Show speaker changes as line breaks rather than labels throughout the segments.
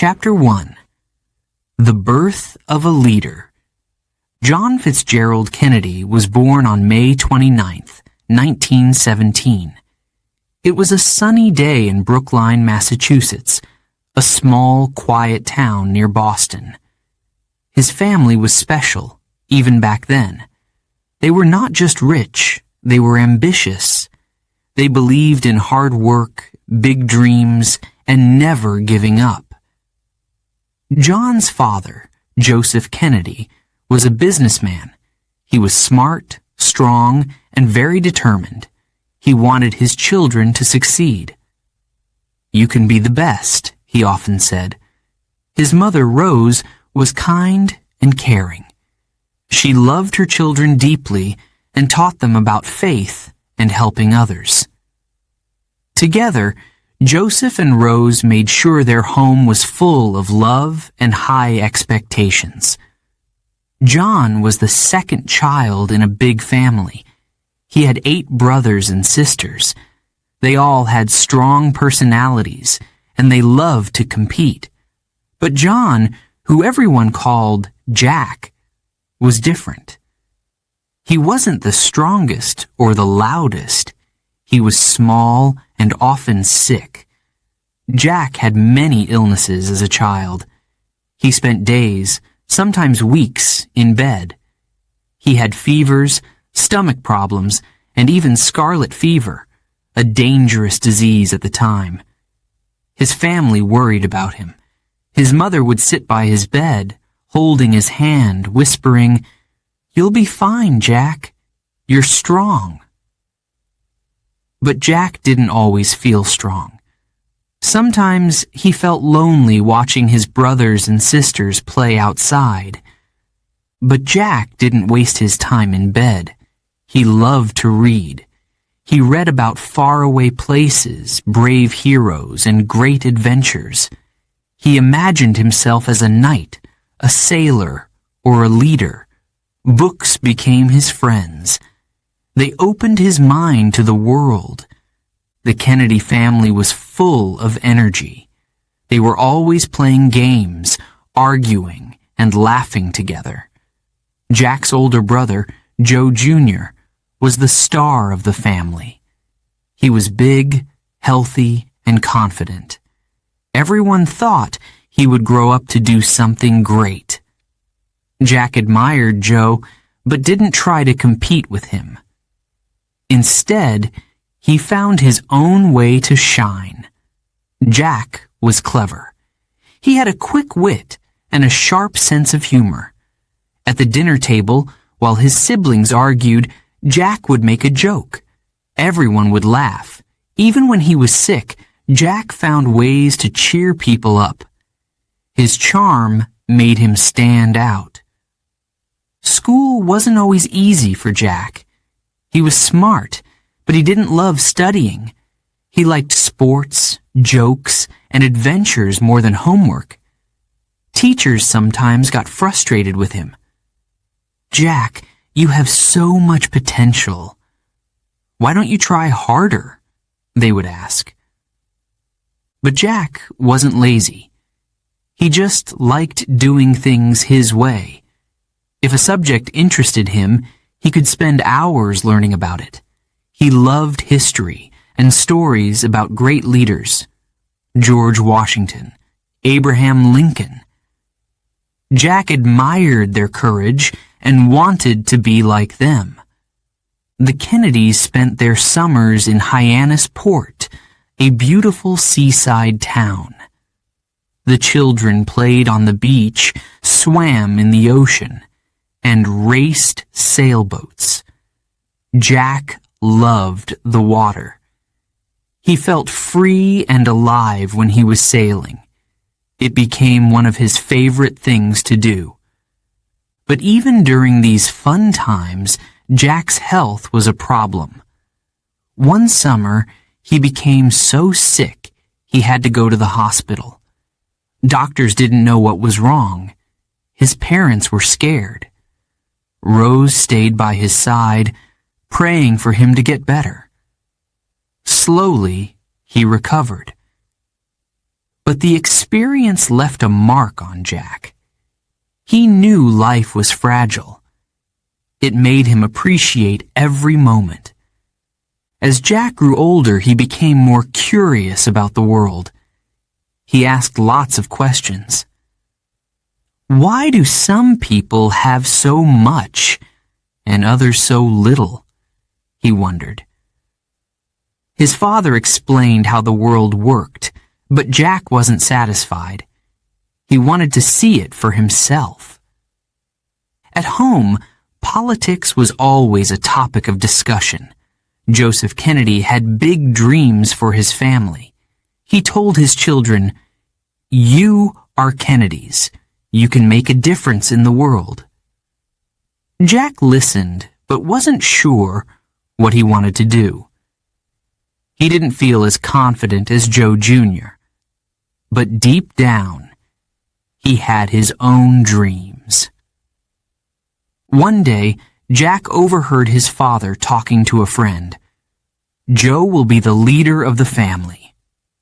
Chapter 1. The Birth of a Leader. John Fitzgerald Kennedy was born on May 29, 1917. It was a sunny day in Brookline, Massachusetts, a small, quiet town near Boston. His family was special, even back then. They were not just rich, they were ambitious. They believed in hard work, big dreams, and never giving up. John's father, Joseph Kennedy, was a businessman. He was smart, strong, and very determined. He wanted his children to succeed. "You can be the best," he often said. His mother, Rose, was kind and caring. She loved her children deeply and taught them about faith and helping others. Together, Joseph and Rose made sure their home was full of love and high expectations. John was the second child in a big family. He had 8 brothers and sisters. They all had strong personalities, and they loved to compete. But John, who everyone called Jack, was different. He wasn't the strongest or the loudest. He was small and often sick. Jack had many illnesses as a child. He spent days, sometimes weeks, in bed. He had fevers, stomach problems, and even scarlet fever, a dangerous disease at the time. His family worried about him. His mother would sit by his bed, holding his hand, whispering, "You'll be fine, Jack. You're strong." But Jack didn't always feel strong. Sometimes he felt lonely watching his brothers and sisters play outside. But Jack didn't waste his time in bed. He loved to read. He read about faraway places, brave heroes, and great adventures. He imagined himself as a knight, a sailor, or a leader. Books became his friends. They opened his mind to the world. The Kennedy family was full of energy. They were always playing games, arguing, and laughing together. Jack's older brother, Joe Jr., was the star of the family. He was big, healthy, and confident. Everyone thought he would grow up to do something great. Jack admired Joe, but didn't try to compete with him. Instead, he found his own way to shine. Jack was clever. He had a quick wit and a sharp sense of humor. At the dinner table, while his siblings argued, Jack would make a joke. Everyone would laugh. Even when he was sick, Jack found ways to cheer people up. His charm made him stand out. School wasn't always easy for Jack. He was smart, but he didn't love studying. He liked sports, jokes, and adventures more than homework. Teachers sometimes got frustrated with him. "Jack, you have so much potential. Why don't you try harder?" they would ask. But Jack wasn't lazy. He just liked doing things his way. If a subject interested him, he could spend hours learning about it. He loved history and stories about great leaders. George Washington, Abraham Lincoln. Jack admired their courage and wanted to be like them. The Kennedys spent their summers in Hyannisport, a beautiful seaside town. The children played on the beach, swam in the ocean, and raced sailboats. Jack loved the water. He felt free and alive when he was sailing. It became one of his favorite things to do. But even during these fun times, Jack's health was a problem. One summer, he became so sick he had to go to the hospital. Doctors didn't know what was wrong. His parents were scared. Rose stayed by his side, praying for him to get better. Slowly, he recovered. But the experience left a mark on Jack. He knew life was fragile. It made him appreciate every moment. As Jack grew older, he became more curious about the world. He asked lots of questions. Why do some people have so much and others so little? He wondered. His father explained how the world worked, but Jack wasn't satisfied. He wanted to see it for himself. At home, politics was always a topic of discussion. Joseph Kennedy had big dreams for his family. He told his children, "You are Kennedys. You can make a difference in the world." Jack listened, but wasn't sure what he wanted to do. He didn't feel as confident as Joe Jr., but deep down, he had his own dreams. One day, Jack overheard his father talking to a friend. "Joe will be the leader of the family,"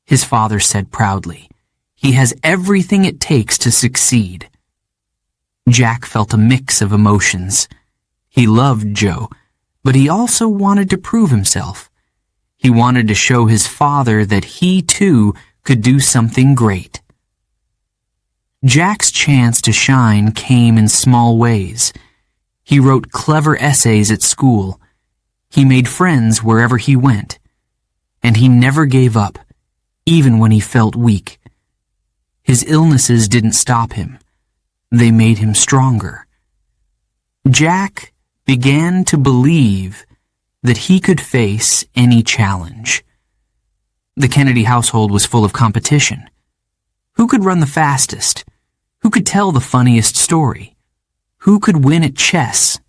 his father said proudly. "He has everything it takes to succeed." Jack felt a mix of emotions. He loved Joe, but he also wanted to prove himself. He wanted to show his father that he, too, could do something great. Jack's chance to shine came in small ways. He wrote clever essays at school. He made friends wherever he went. And he never gave up, even when he felt weak. His illnesses didn't stop him. They made him stronger. Jack began to believe that he could face any challenge. The Kennedy household was full of competition. Who could run the fastest? Who could tell the funniest story? Who could win at chess?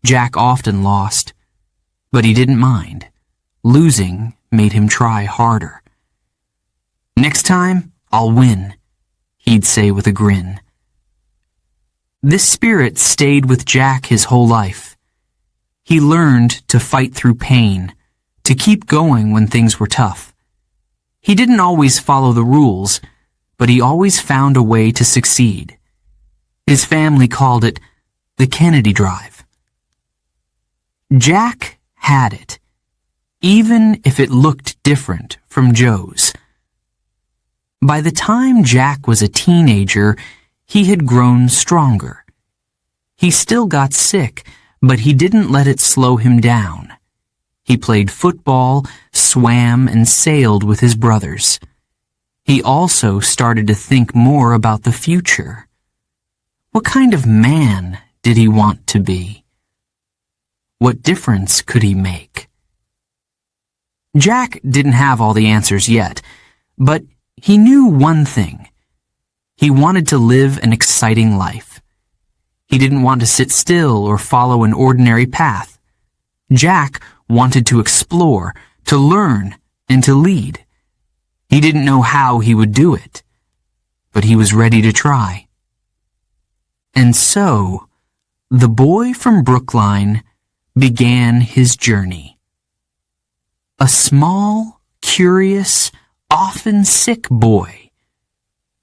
Jack often lost, but he didn't mind. Losing made him try harder. "Next time, I'll win," he'd say with a grin. This spirit stayed with Jack his whole life. He learned to fight through pain, to keep going when things were tough. He didn't always follow the rules, but he always found a way to succeed. His family called it the Kennedy Drive. Jack had it, even if it looked different from Joe's. By the time Jack was a teenager, he had grown stronger. He still got sick, but he didn't let it slow him down. He played football, swam, and sailed with his brothers. He also started to think more about the future. What kind of man did he want to be? What difference could he make? Jack didn't have all the answers yet, but he knew one thing. He wanted to live an exciting life. He didn't want to sit still or follow an ordinary path. Jack wanted to explore, to learn, and to lead. He didn't know how he would do it, but he was ready to try. And so, the boy from Brookline began his journey. A small, curious, often sick boy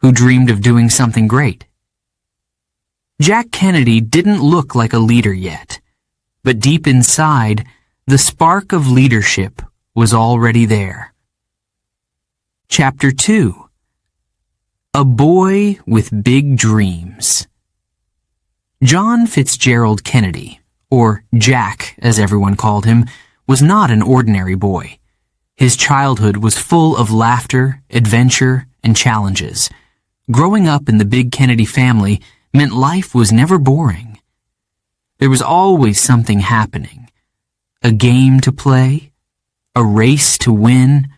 who dreamed of doing something great. Jack Kennedy didn't look like a leader yet, but deep inside, the spark of leadership was already there. Chapter 2. A Boy with Big Dreams. John Fitzgerald Kennedy, or Jack as everyone called him, was not an ordinary boy. His childhood was full of laughter, adventure, and challenges. Growing up in the big Kennedy family meant life was never boring. There was always something happening. A game to play, a race to win,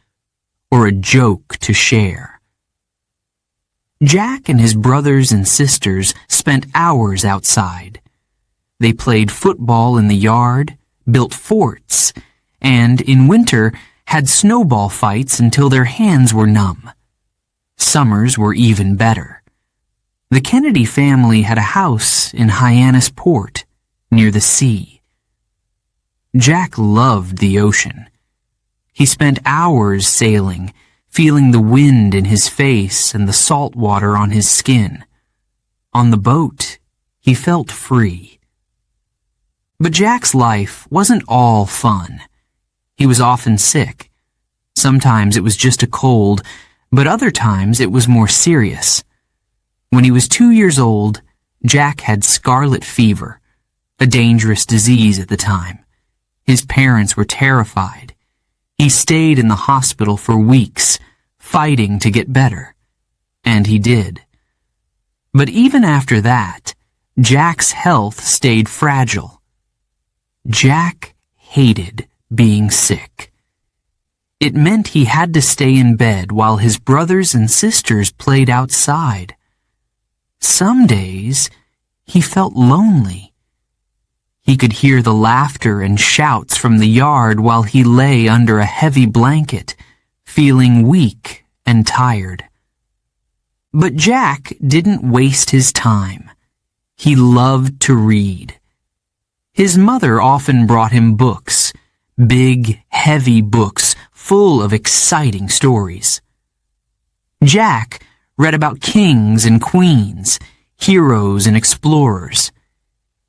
or a joke to share. Jack and his brothers and sisters spent hours outside. They played football in the yard, built forts, and in winter had snowball fights until their hands were numb. Summers were even better. The Kennedy family had a house in Hyannis Port, near the sea. Jack loved the ocean. He spent hours sailing, feeling the wind in his face and the salt water on his skin. On the boat, he felt free. But Jack's life wasn't all fun. He was often sick. Sometimes it was just a cold, but other times it was more serious. When he was 2 years old, Jack had scarlet fever, a dangerous disease at the time. His parents were terrified. He stayed in the hospital for weeks, fighting to get better. And he did. But even after that, Jack's health stayed fragile. Jack hated being sick. It meant he had to stay in bed while his brothers and sisters played outside. Some days, he felt lonely. He could hear the laughter and shouts from the yard while he lay under a heavy blanket, feeling weak and tired. But Jack didn't waste his time. He loved to read. His mother often brought him books, big, heavy books full of exciting stories. Jack read about kings and queens, heroes and explorers.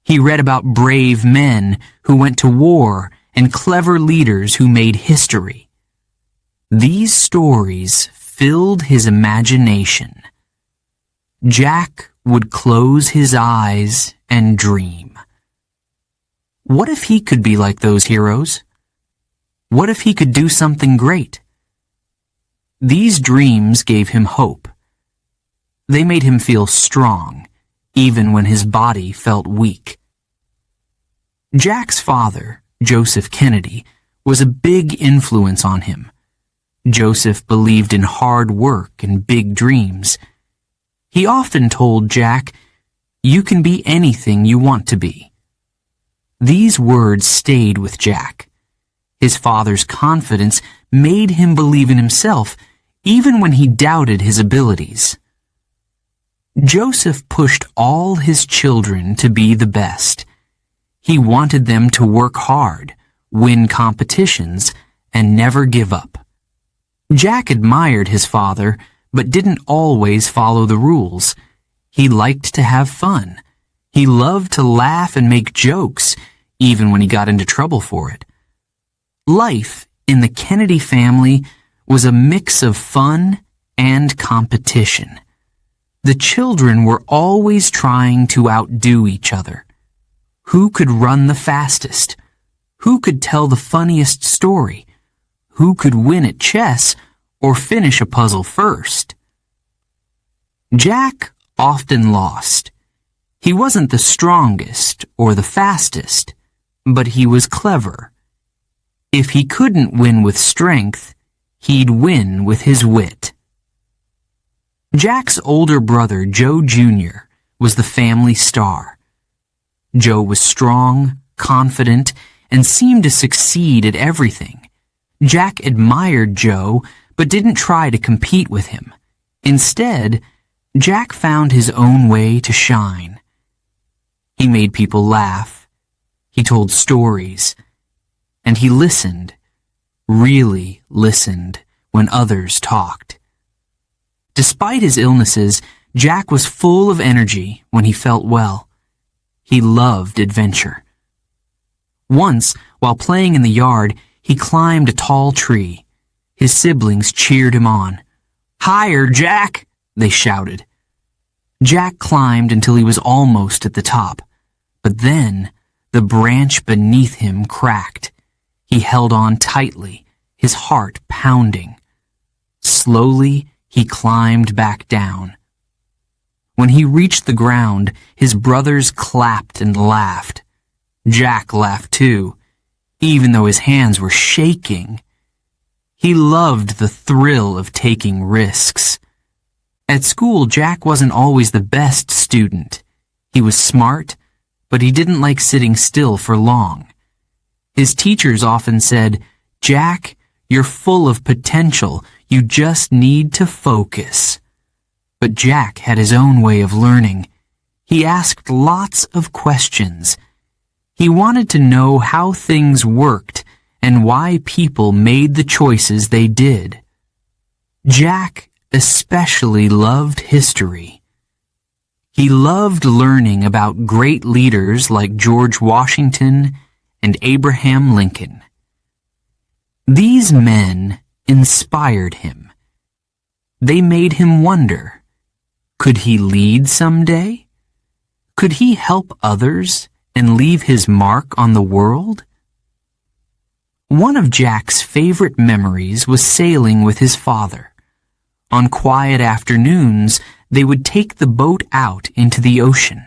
He read about brave men who went to war and clever leaders who made history. These stories filled his imagination. Jack would close his eyes and dream. What if he could be like those heroes? What if he could do something great? These dreams gave him hope. They made him feel strong, even when his body felt weak. Jack's father, Joseph Kennedy, was a big influence on him. Joseph believed in hard work and big dreams. He often told Jack, "You can be anything you want to be." These words stayed with Jack. His father's confidence made him believe in himself, even when he doubted his abilities. Joseph pushed all his children to be the best. He wanted them to work hard, win competitions, and never give up. Jack admired his father, but didn't always follow the rules. He liked to have fun. He loved to laugh and make jokes, even when he got into trouble for it. Life in the Kennedy family was a mix of fun and competition. The children were always trying to outdo each other. Who could run the fastest? Who could tell the funniest story? Who could win at chess or finish a puzzle first? Jack often lost. He wasn't the strongest or the fastest, but he was clever. If he couldn't win with strength, he'd win with his wit. Jack's older brother, Joe Jr., was the family star. Joe was strong, confident, and seemed to succeed at everything. Jack admired Joe, but didn't try to compete with him. Instead, Jack found his own way to shine. He made people laugh. He told stories. And he listened, really listened, when others talked. Despite his illnesses, Jack was full of energy when he felt well. He loved adventure. Once, while playing in the yard, he climbed a tall tree. His siblings cheered him on. "Higher, Jack!" they shouted. Jack climbed until he was almost at the top. But then, the branch beneath him cracked. He held on tightly, his heart pounding. Slowly, he climbed back down. When he reached the ground, his brothers clapped and laughed. Jack laughed too, even though his hands were shaking. He loved the thrill of taking risks. At school, Jack wasn't always the best student. He was smart, but he didn't like sitting still for long. His teachers often said, "Jack, you're full of potential. You just need to focus." But Jack had his own way of learning. He asked lots of questions. He wanted to know how things worked and why people made the choices they did. Jack especially loved history. He loved learning about great leaders like George Washington and Abraham Lincoln. These men inspired him. They made him wonder, could he lead someday? Could he help others and leave his mark on the world? One of Jack's favorite memories was sailing with his father. On quiet afternoons, they would take the boat out into the ocean.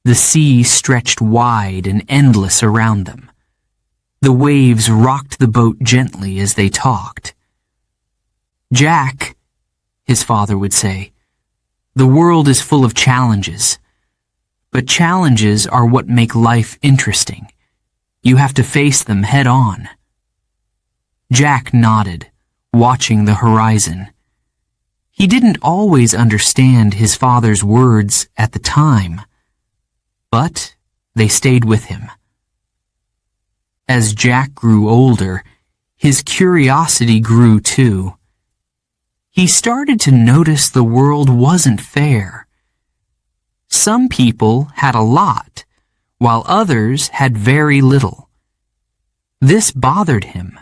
The sea stretched wide and endless around them. The waves rocked the boat gently as they talked. "Jack," his father would say, "the world is full of challenges. But challenges are what make life interesting. You have to face them head on." Jack nodded, watching the horizon. He didn't always understand his father's words at the time, but they stayed with him. As Jack grew older, his curiosity grew too. He started to notice the world wasn't fair. Some people had a lot, while others had very little. This bothered him.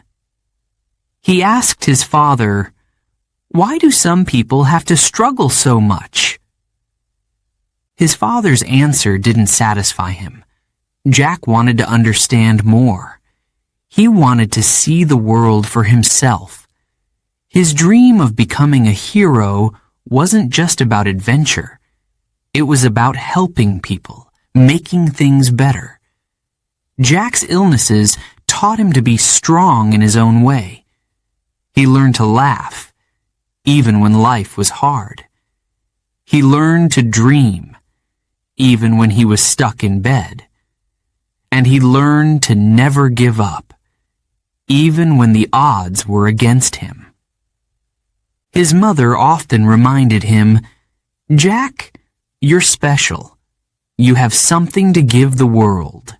He asked his father, "Why do some people have to struggle so much?" His father's answer didn't satisfy him. Jack wanted to understand more. He wanted to see the world for himself. His dream of becoming a hero wasn't just about adventure. It was about helping people, making things better. Jack's illnesses taught him to be strong in his own way. He learned to laugh, even when life was hard. He learned to dream, even when he was stuck in bed. And he learned to never give up, even when the odds were against him. His mother often reminded him, "Jack, you're special. You have something to give the world."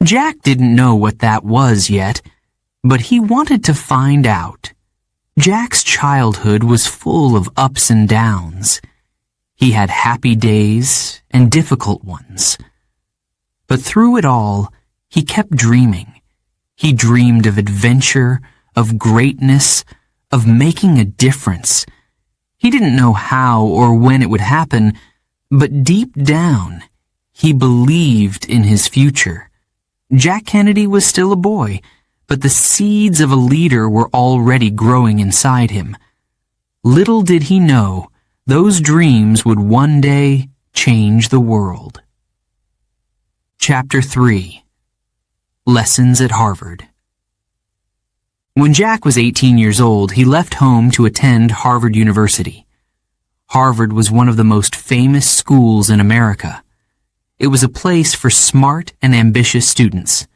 Jack didn't know what that was yet, but he wanted to find out. Jack's childhood was full of ups and downs. He had happy days and difficult ones. But through it all, he kept dreaming. He dreamed of adventure, of greatness, of making a difference. He didn't know how or when it would happen, but deep down, he believed in his future. Jack Kennedy was still a boy, but the seeds of a leader were already growing inside him. Little did he know, those dreams would one day change the world. Chapter 3. Lessons at Harvard. When Jack was 18 years old, he left home to attend Harvard University. Harvard was one of the most famous schools in America. It was a place for smart and ambitious students.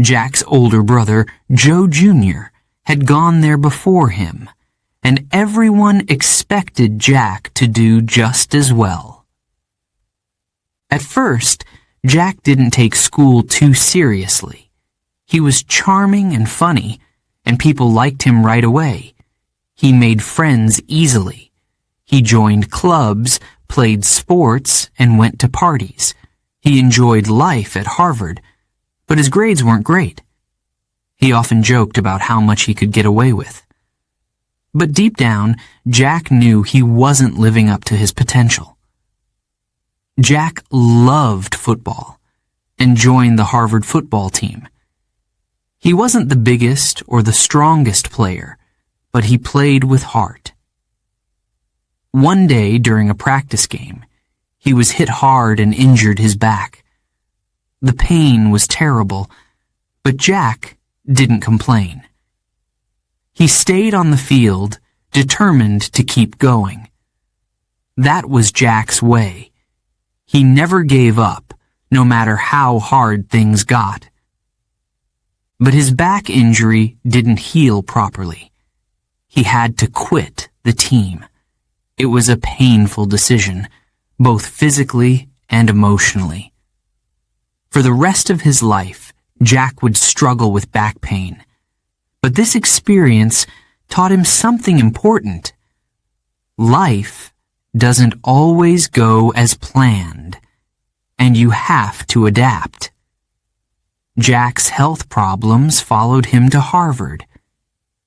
Jack's older brother, Joe Jr., had gone there before him, and everyone expected Jack to do just as well. At first, Jack didn't take school too seriously. He was charming and funny, and people liked him right away. He made friends easily. He joined clubs, played sports, and went to parties. He enjoyed life at Harvard, but his grades weren't great. He often joked about how much he could get away with. But deep down, Jack knew he wasn't living up to his potential. Jack loved football and joined the Harvard football team. He wasn't the biggest or the strongest player, but he played with heart. One day during a practice game, he was hit hard and injured his back. The pain was terrible, but Jack didn't complain. He stayed on the field, determined to keep going. That was Jack's way. He never gave up, no matter how hard things got. But his back injury didn't heal properly. He had to quit the team. It was a painful decision, both physically and emotionally. For the rest of his life, Jack would struggle with back pain. But this experience taught him something important. Life doesn't always go as planned, and you have to adapt. Jack's health problems followed him to Harvard.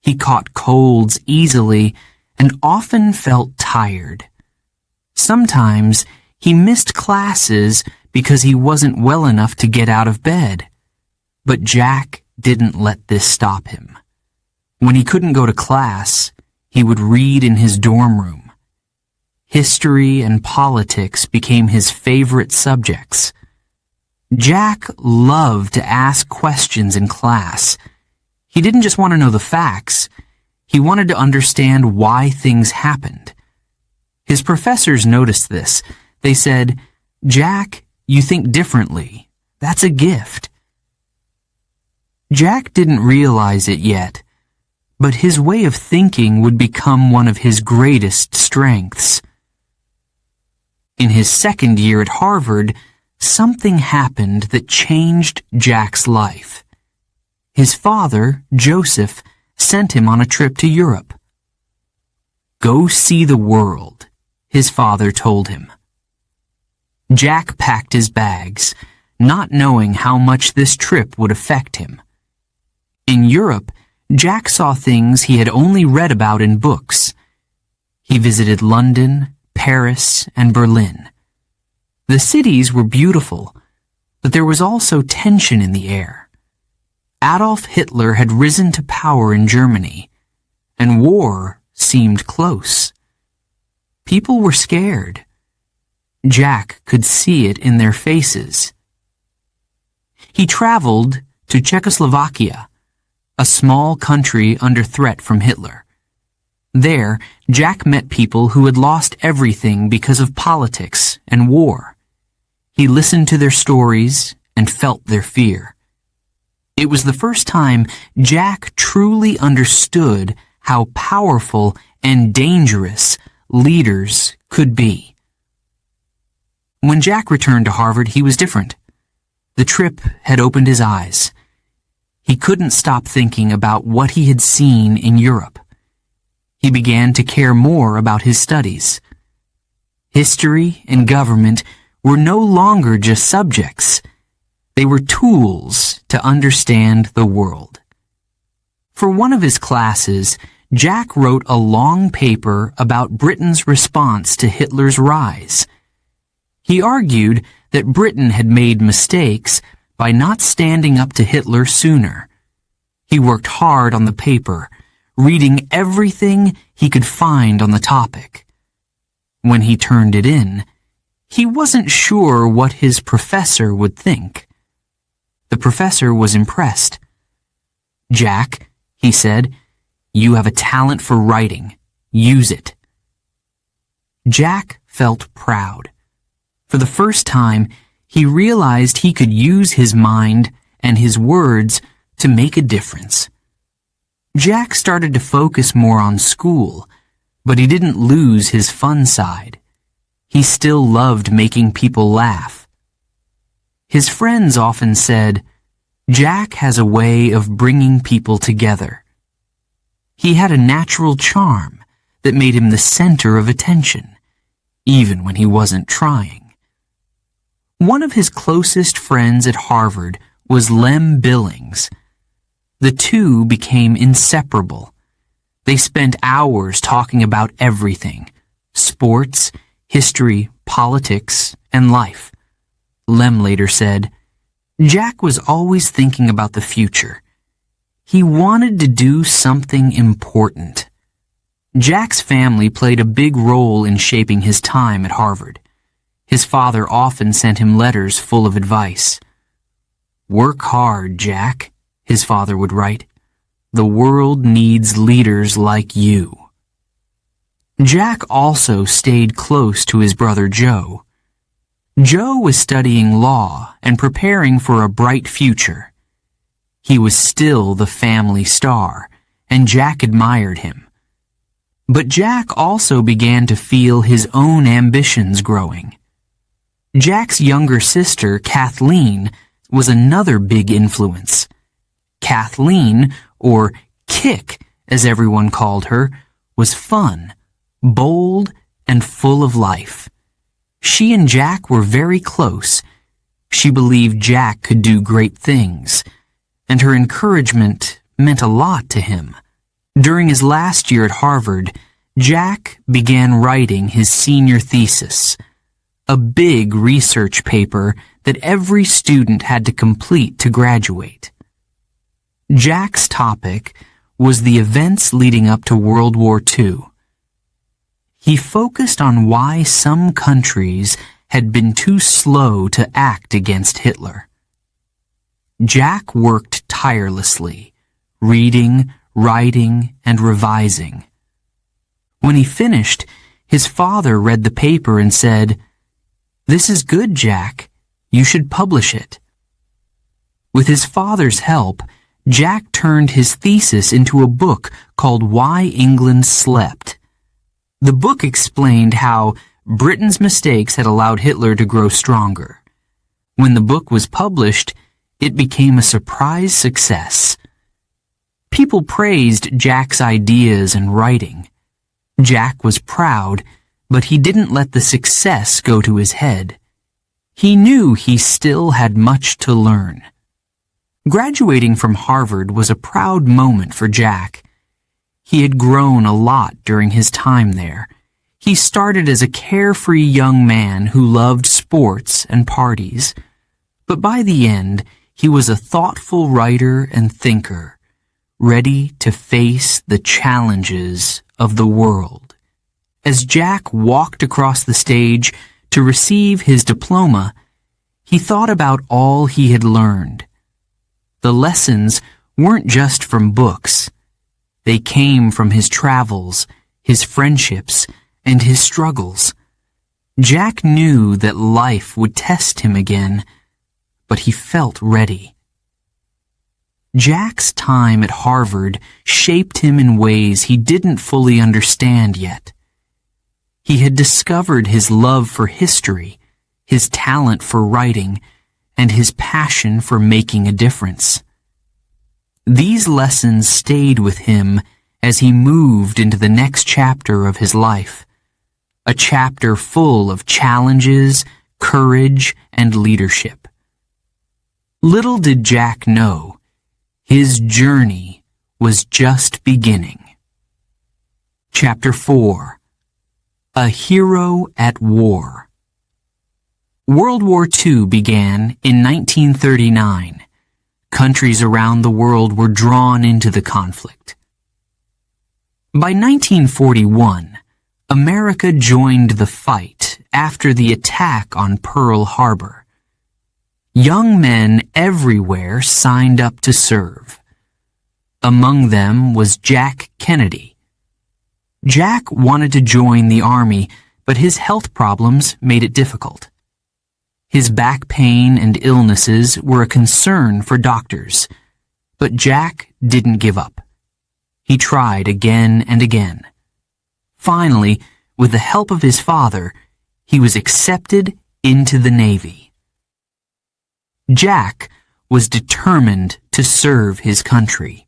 He caught colds easily and often felt tired. Sometimes he missed classes because he wasn't well enough to get out of bed. But Jack didn't let this stop him. When he couldn't go to class, he would read in his dorm room. History and politics became his favorite subjects. Jack loved to ask questions in class. He didn't just want to know the facts. He wanted to understand why things happened. His professors noticed this. They said, "Jack, you think differently. That's a gift." Jack didn't realize it yet, but his way of thinking would become one of his greatest strengths. In his second year at Harvard, something happened that changed Jack's life. His father, Joseph, sent him on a trip to Europe. "Go see the world," his father told him. Jack packed his bags, not knowing how much this trip would affect him. In Europe, Jack saw things he had only read about in books. He visited London, Paris, and Berlin. The cities were beautiful, but there was also tension in the air. Adolf Hitler had risen to power in Germany, and war seemed close. People were scared. Jack could see it in their faces. He traveled to Czechoslovakia, a small country under threat from Hitler. There, Jack met people who had lost everything because of politics and war. He listened to their stories and felt their fear. It was the first time Jack truly understood how powerful and dangerous leaders could be. When Jack returned to Harvard, he was different. The trip had opened his eyes. He couldn't stop thinking about what he had seen in Europe. He began to care more about his studies. History and government were no longer just subjects. They were tools to understand the world. For one of his classes, Jack wrote a long paper about Britain's response to Hitler's rise. He argued that Britain had made mistakes by not standing up to Hitler sooner. He worked hard on the paper, reading everything he could find on the topic. When he turned it in, he wasn't sure what his professor would think. The professor was impressed. "Jack," he said, "you have a talent for writing. Use it." Jack felt proud. For the first time, he realized he could use his mind and his words to make a difference. Jack started to focus more on school, but he didn't lose his fun side. He still loved making people laugh. His friends often said, "Jack has a way of bringing people together." He had a natural charm that made him the center of attention, even when he wasn't trying. One of his closest friends at Harvard was Lem Billings. The two became inseparable. They spent hours talking about everything: sports, history, politics, and life. Lem later said, "Jack was always thinking about the future. He wanted to do something important." Jack's family played a big role in shaping his time at Harvard. His father often sent him letters full of advice. "Work hard, Jack," his father would write. "The world needs leaders like you." Jack also stayed close to his brother Joe. Joe was studying law and preparing for a bright future. He was still the family star, and Jack admired him. But Jack also began to feel his own ambitions growing. Jack's younger sister, Kathleen, was another big influence. Kathleen, or Kick as everyone called her, was fun, bold, and full of life. She and Jack were very close. She believed Jack could do great things, and her encouragement meant a lot to him. During his last year at Harvard, Jack began writing his senior thesis, a big research paper that every student had to complete to graduate. Jack's topic was the events leading up to World War II. He focused on why some countries had been too slow to act against Hitler. Jack worked tirelessly, reading, writing, and revising. When he finished, his father read the paper and said, "This is good, Jack. You should publish it." With his father's help, Jack turned his thesis into a book called Why England Slept. The book explained how Britain's mistakes had allowed Hitler to grow stronger. When the book was published, it became a surprise success. People praised Jack's ideas and writing. Jack was proud, but he didn't let the success go to his head. He knew he still had much to learn. Graduating from Harvard was a proud moment for Jack. He had grown a lot during his time there. He started as a carefree young man who loved sports and parties. But by the end, he was a thoughtful writer and thinker, ready to face the challenges of the world. As Jack walked across the stage to receive his diploma, he thought about all he had learned. The lessons weren't just from books. They came from his travels, his friendships, and his struggles. Jack knew that life would test him again, but he felt ready. Jack's time at Harvard shaped him in ways he didn't fully understand yet. He had discovered his love for history, his talent for writing, and his passion for making a difference. These lessons stayed with him as he moved into the next chapter of his life, a chapter full of challenges, courage, and leadership. Little did Jack know, his journey was just beginning. Chapter 4. A Hero at War. World War II began in 1939. Countries around the world were drawn into the conflict. By 1941, America joined the fight after the attack on Pearl Harbor. Young men everywhere signed up to serve. Among them was Jack Kennedy. Jack wanted to join the army, but his health problems made it difficult. His back pain and illnesses were a concern for doctors, but Jack didn't give up. He tried again and again. Finally, with the help of his father, he was accepted into the Navy. Jack was determined to serve his country.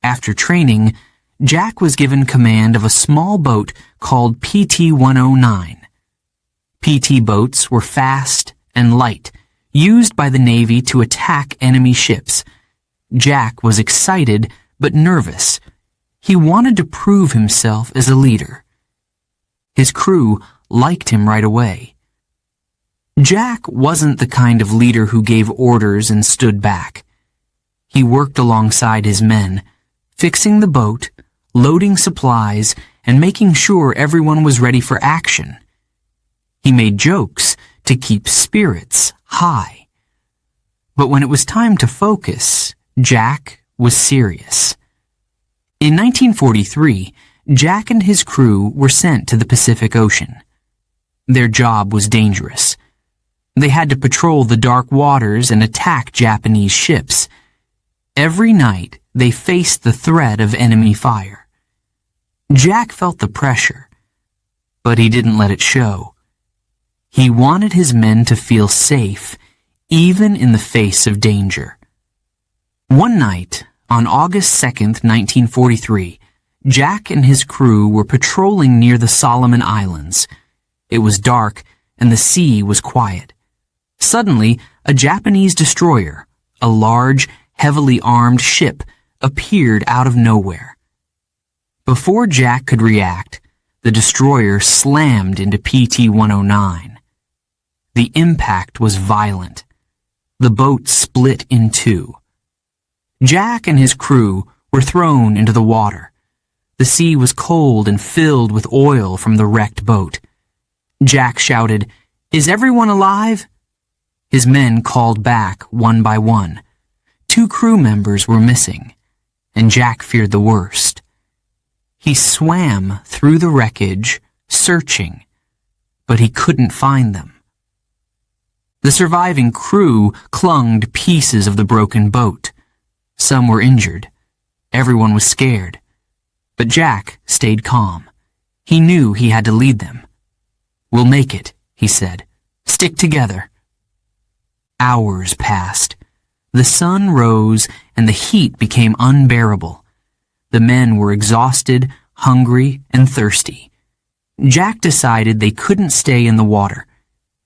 After training, Jack was given command of a small boat called PT-109. PT boats were fast and light, used by the Navy to attack enemy ships. Jack was excited but nervous. He wanted to prove himself as a leader. His crew liked him right away. Jack wasn't the kind of leader who gave orders and stood back. He worked alongside his men, fixing the boat, loading supplies, and making sure everyone was ready for action. He made jokes to keep spirits high. But when it was time to focus, Jack was serious. In 1943, Jack and his crew were sent to the Pacific Ocean. Their job was dangerous. They had to patrol the dark waters and attack Japanese ships. Every night, they faced the threat of enemy fire. Jack felt the pressure, but he didn't let it show. He wanted his men to feel safe, even in the face of danger. One night, On August 2nd, 1943, Jack and his crew were patrolling near the Solomon Islands. It was dark and the sea was quiet. Suddenly, a Japanese destroyer, a large, heavily armed ship, appeared out of nowhere. Before Jack could react, the destroyer slammed into PT-109. The impact was violent. The boat split in two. Jack and his crew were thrown into the water. The sea was cold and filled with oil from the wrecked boat. Jack shouted, "Is everyone alive?" His men called back one by one. 2 crew members were missing, and Jack feared the worst. He swam through the wreckage, searching, but he couldn't find them. The surviving crew clung to pieces of the broken boat. Some were injured. Everyone was scared. But Jack stayed calm. He knew he had to lead them. "We'll make it," he said. "Stick together." Hours passed. The sun rose and the heat became unbearable. The men were exhausted, hungry, and thirsty. Jack decided they couldn't stay in the water.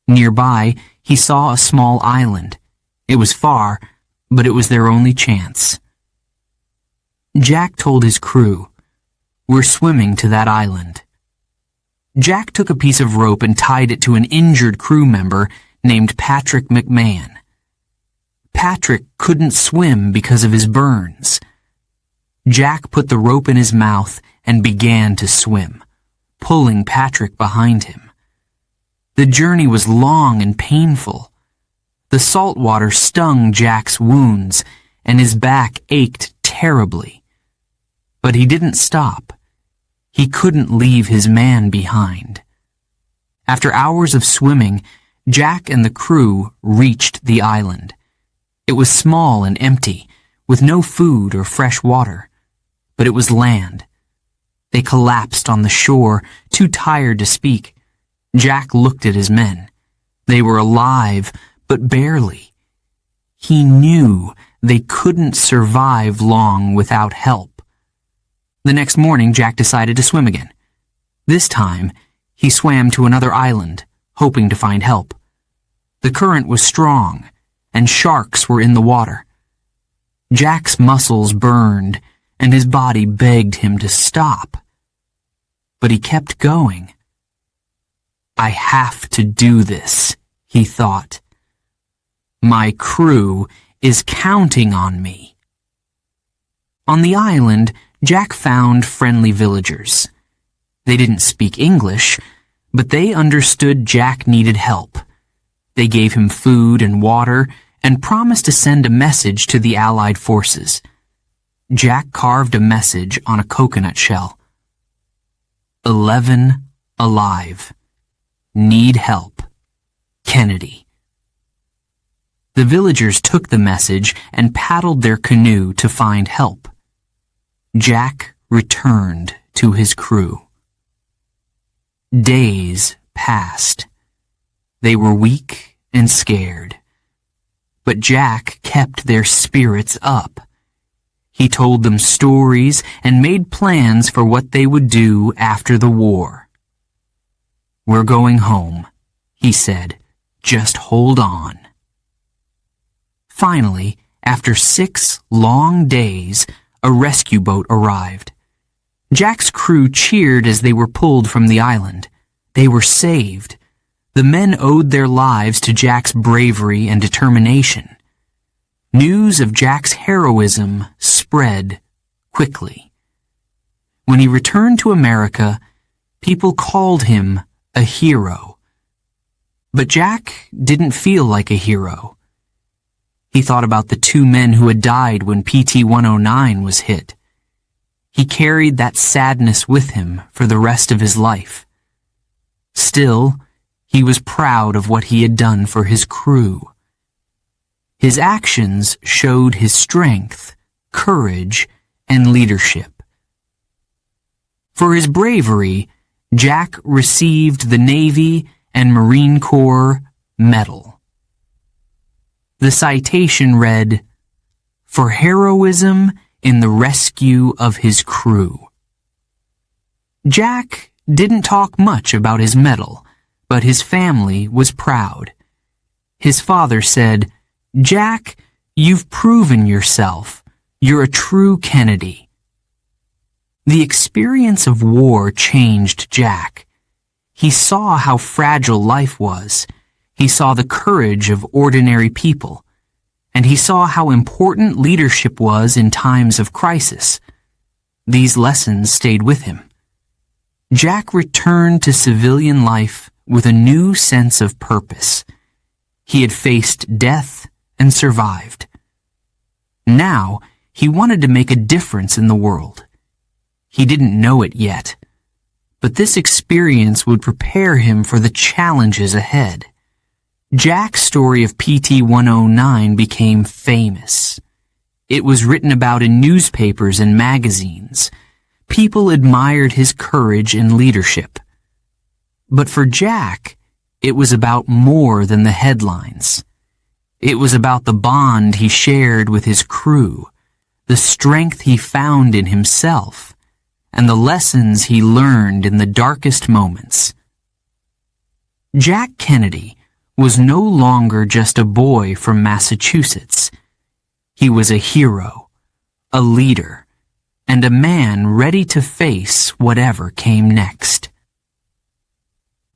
Nearby, he saw a small island. It was far, but it was their only chance. Jack told his crew, "We're swimming to that island." Jack took a piece of rope and tied it to an injured crew member named Patrick McMahon. Patrick couldn't swim because of his burns. Jack put the rope in his mouth and began to swim, pulling Patrick behind him. The journey was long and painful. The salt water stung Jack's wounds, and his back ached terribly. But he didn't stop. He couldn't leave his man behind. After hours of swimming, Jack and the crew reached the island. It was small and empty, with no food or fresh water. But it was land. They collapsed on the shore, too tired to speak. Jack looked at his men. They were alive, but barely. He knew they couldn't survive long without help. The next morning, Jack decided to swim again. This time, he swam to another island, hoping to find help. The current was strong, and sharks were in the water. Jack's muscles burned, and his body begged him to stop. But he kept going. "I have to do this," he thought. "My crew is counting on me." On the island, Jack found friendly villagers. They didn't speak English, but they understood Jack needed help. They gave him food and water and promised to send a message to the Allied forces. Jack carved a message on a coconut shell. 11 alive. Need help. Kennedy. The villagers took the message and paddled their canoe to find help. Jack returned to his crew. Days passed. They were weak and scared. But Jack kept their spirits up. He told them stories and made plans for what they would do after the war. "We're going home," he said. "Just hold on." Finally, after 6 long days, a rescue boat arrived. Jack's crew cheered as they were pulled from the island. They were saved. The men owed their lives to Jack's bravery and determination. News of Jack's heroism spread quickly. When he returned to America, people called him a hero. But Jack didn't feel like a hero. He thought about the 2 men who had died when PT-109 was hit. He carried that sadness with him for the rest of his life. Still, he was proud of what he had done for his crew. His actions showed his strength, courage, and leadership. For his bravery, Jack received the Navy and Marine Corps Medal. The citation read, "For heroism in the rescue of his crew. Jack didn't talk much about his medal, but his family was proud. His father said, "Jack, you've proven yourself. You're a true Kennedy." The experience of war changed Jack. He saw how fragile life was. He saw the courage of ordinary people. And he saw how important leadership was in times of crisis. These lessons stayed with him. Jack returned to civilian life with a new sense of purpose. He had faced death and survived. Now, he wanted to make a difference in the world. He didn't know it yet, but this experience would prepare him for the challenges ahead. Jack's story of PT-109 became famous. It was written about in newspapers and magazines. People admired his courage and leadership. But for Jack, it was about more than the headlines. It was about the bond he shared with his crew, the strength he found in himself, and the lessons he learned in the darkest moments. Jack Kennedy was no longer just a boy from Massachusetts. He was a hero, a leader, and a man ready to face whatever came next.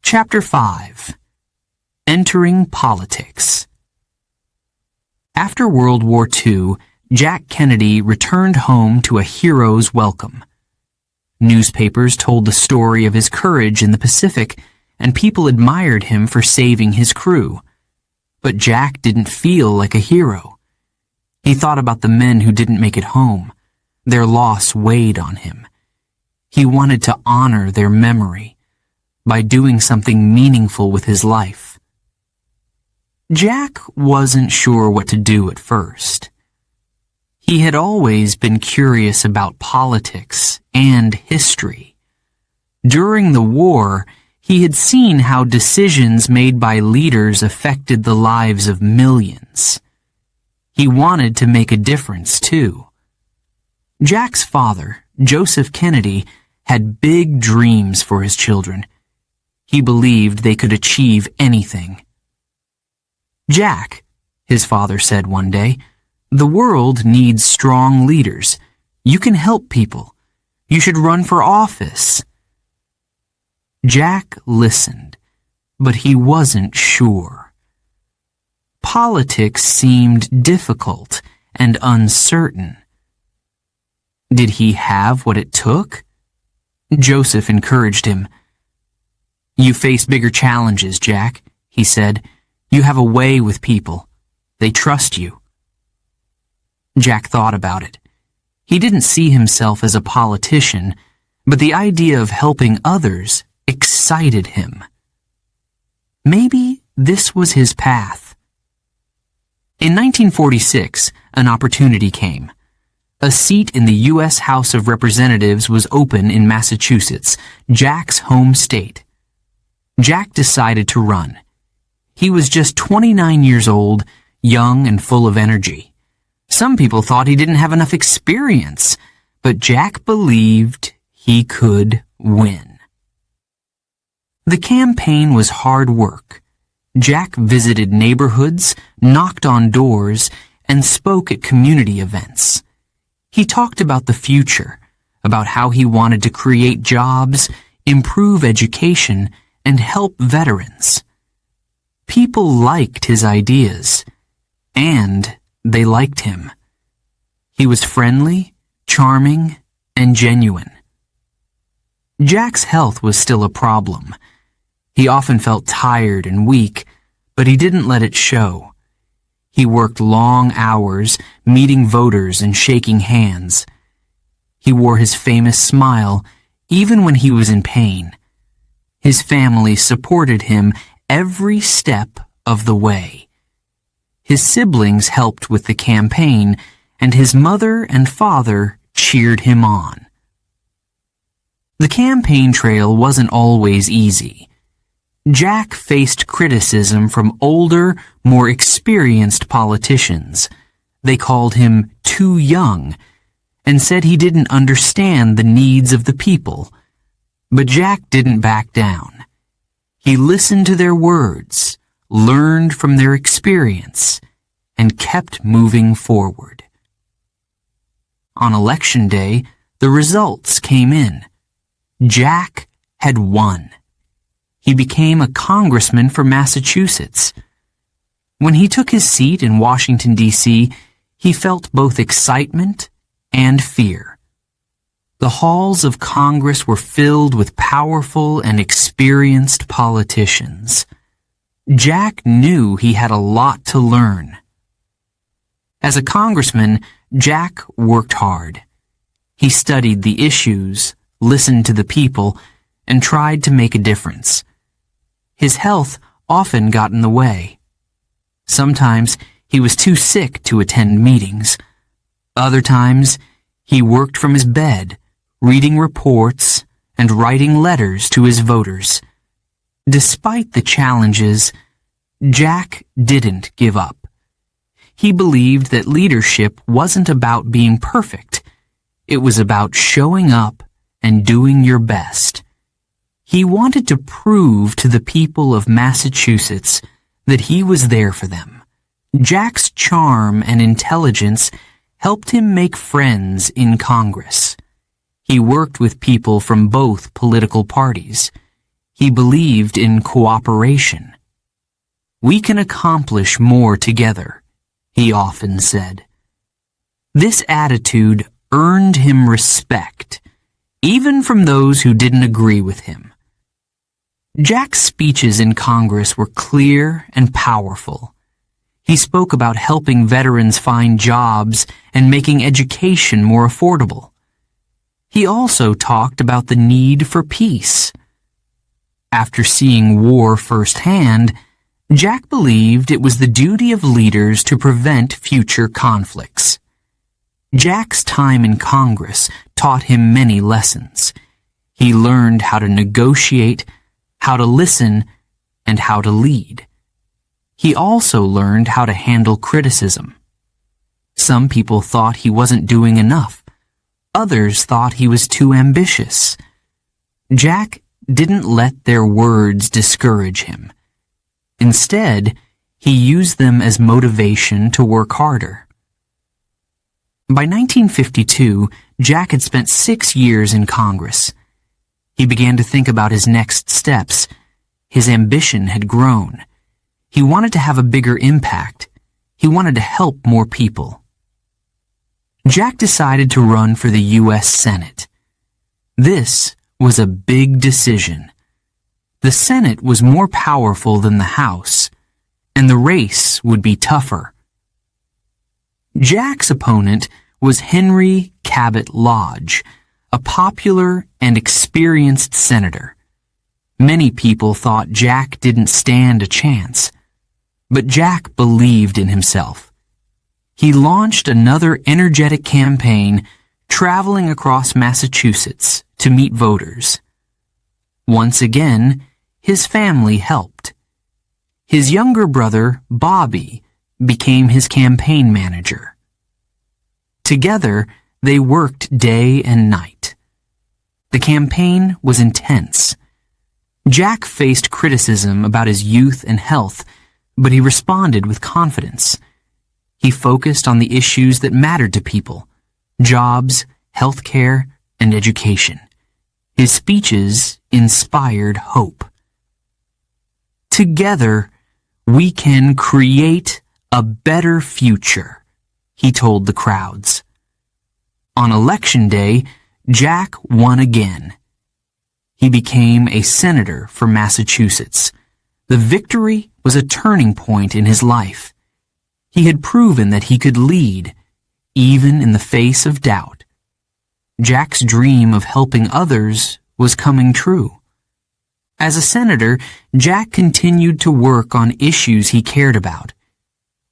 Chapter 5. Entering Politics. After World War II, Jack Kennedy returned home to a hero's welcome. Newspapers told the story of his courage in the Pacific, and people admired him for saving his crew. But Jack didn't feel like a hero. He thought about the men who didn't make it home. Their loss weighed on him. He wanted to honor their memory by doing something meaningful with his life. Jack wasn't sure what to do at first. He had always been curious about politics and history. During the war, he had seen how decisions made by leaders affected the lives of millions. He wanted to make a difference, too. Jack's father, Joseph Kennedy, had big dreams for his children. He believed they could achieve anything. "Jack," his father said one day, "the world needs strong leaders. You can help people. You should run for office." Jack listened, but he wasn't sure. Politics seemed difficult and uncertain. Did he have what it took? Joseph encouraged him. "You face bigger challenges, Jack," he said. "You have a way with people. They trust you." Jack thought about it. He didn't see himself as a politician, but the idea of helping others excited him. Maybe this was his path. In 1946, an opportunity came. A seat in the U.S. House of Representatives was open in Massachusetts, Jack's home state. Jack decided to run. He was just 29 years old, young and full of energy. Some people thought he didn't have enough experience, but Jack believed he could win. The campaign was hard work. Jack visited neighborhoods, knocked on doors, and spoke at community events. He talked about the future, about how he wanted to create jobs, improve education, and help veterans. People liked his ideas, and they liked him. He was friendly, charming, and genuine. Jack's health was still a problem. He often felt tired and weak, but he didn't let it show. He worked long hours, meeting voters and shaking hands. He wore his famous smile, even when he was in pain. His family supported him every step of the way. His siblings helped with the campaign, and his mother and father cheered him on. The campaign trail wasn't always easy. Jack faced criticism from older, more experienced politicians. They called him too young, and said he didn't understand the needs of the people. But Jack didn't back down. He listened to their words, learned from their experience, and kept moving forward. On Election Day, the results came in. Jack had won. He became a congressman for Massachusetts. When he took his seat in Washington, D.C., he felt both excitement and fear. The halls of Congress were filled with powerful and experienced politicians. Jack knew he had a lot to learn. As a congressman, Jack worked hard. He studied the issues, listened to the people, and tried to make a difference. His health often got in the way. Sometimes he was too sick to attend meetings. Other times, he worked from his bed, reading reports and writing letters to his voters. Despite the challenges, Jack didn't give up. He believed that leadership wasn't about being perfect. It was about showing up and doing your best. He wanted to prove to the people of Massachusetts that he was there for them. Jack's charm and intelligence helped him make friends in Congress. He worked with people from both political parties. He believed in cooperation. "We can accomplish more together," he often said. This attitude earned him respect, even from those who didn't agree with him. Jack's speeches in Congress were clear and powerful. He spoke about helping veterans find jobs and making education more affordable. He also talked about the need for peace. After seeing war firsthand, Jack believed it was the duty of leaders to prevent future conflicts. Jack's time in Congress taught him many lessons. He learned how to negotiate, how to listen, and how to lead. He also learned how to handle criticism. Some people thought he wasn't doing enough. Others thought he was too ambitious. Jack didn't let their words discourage him. Instead, he used them as motivation to work harder. By 1952, Jack had spent 6 years in Congress. He began to think about his next steps. His ambition had grown. He wanted to have a bigger impact. He wanted to help more people. Jack decided to run for the U.S. Senate. This was a big decision. The Senate was more powerful than the House, and the race would be tougher. Jack's opponent was Henry Cabot Lodge, a popular and experienced senator. Many people thought Jack didn't stand a chance, but Jack believed in himself. He launched another energetic campaign, traveling across Massachusetts to meet voters. Once again, his family helped. His younger brother, Bobby, became his campaign manager. Together, they worked day and night. The campaign was intense. Jack faced criticism about his youth and health, but he responded with confidence. He focused on the issues that mattered to people: jobs, health care, and education. His speeches inspired hope. Together, we can create a better future, he told the crowds. On Election Day, Jack won again. He became a senator for Massachusetts. The victory was a turning point in his life. He had proven that he could lead, even in the face of doubt. Jack's dream of helping others was coming true. As a senator, Jack continued to work on issues he cared about.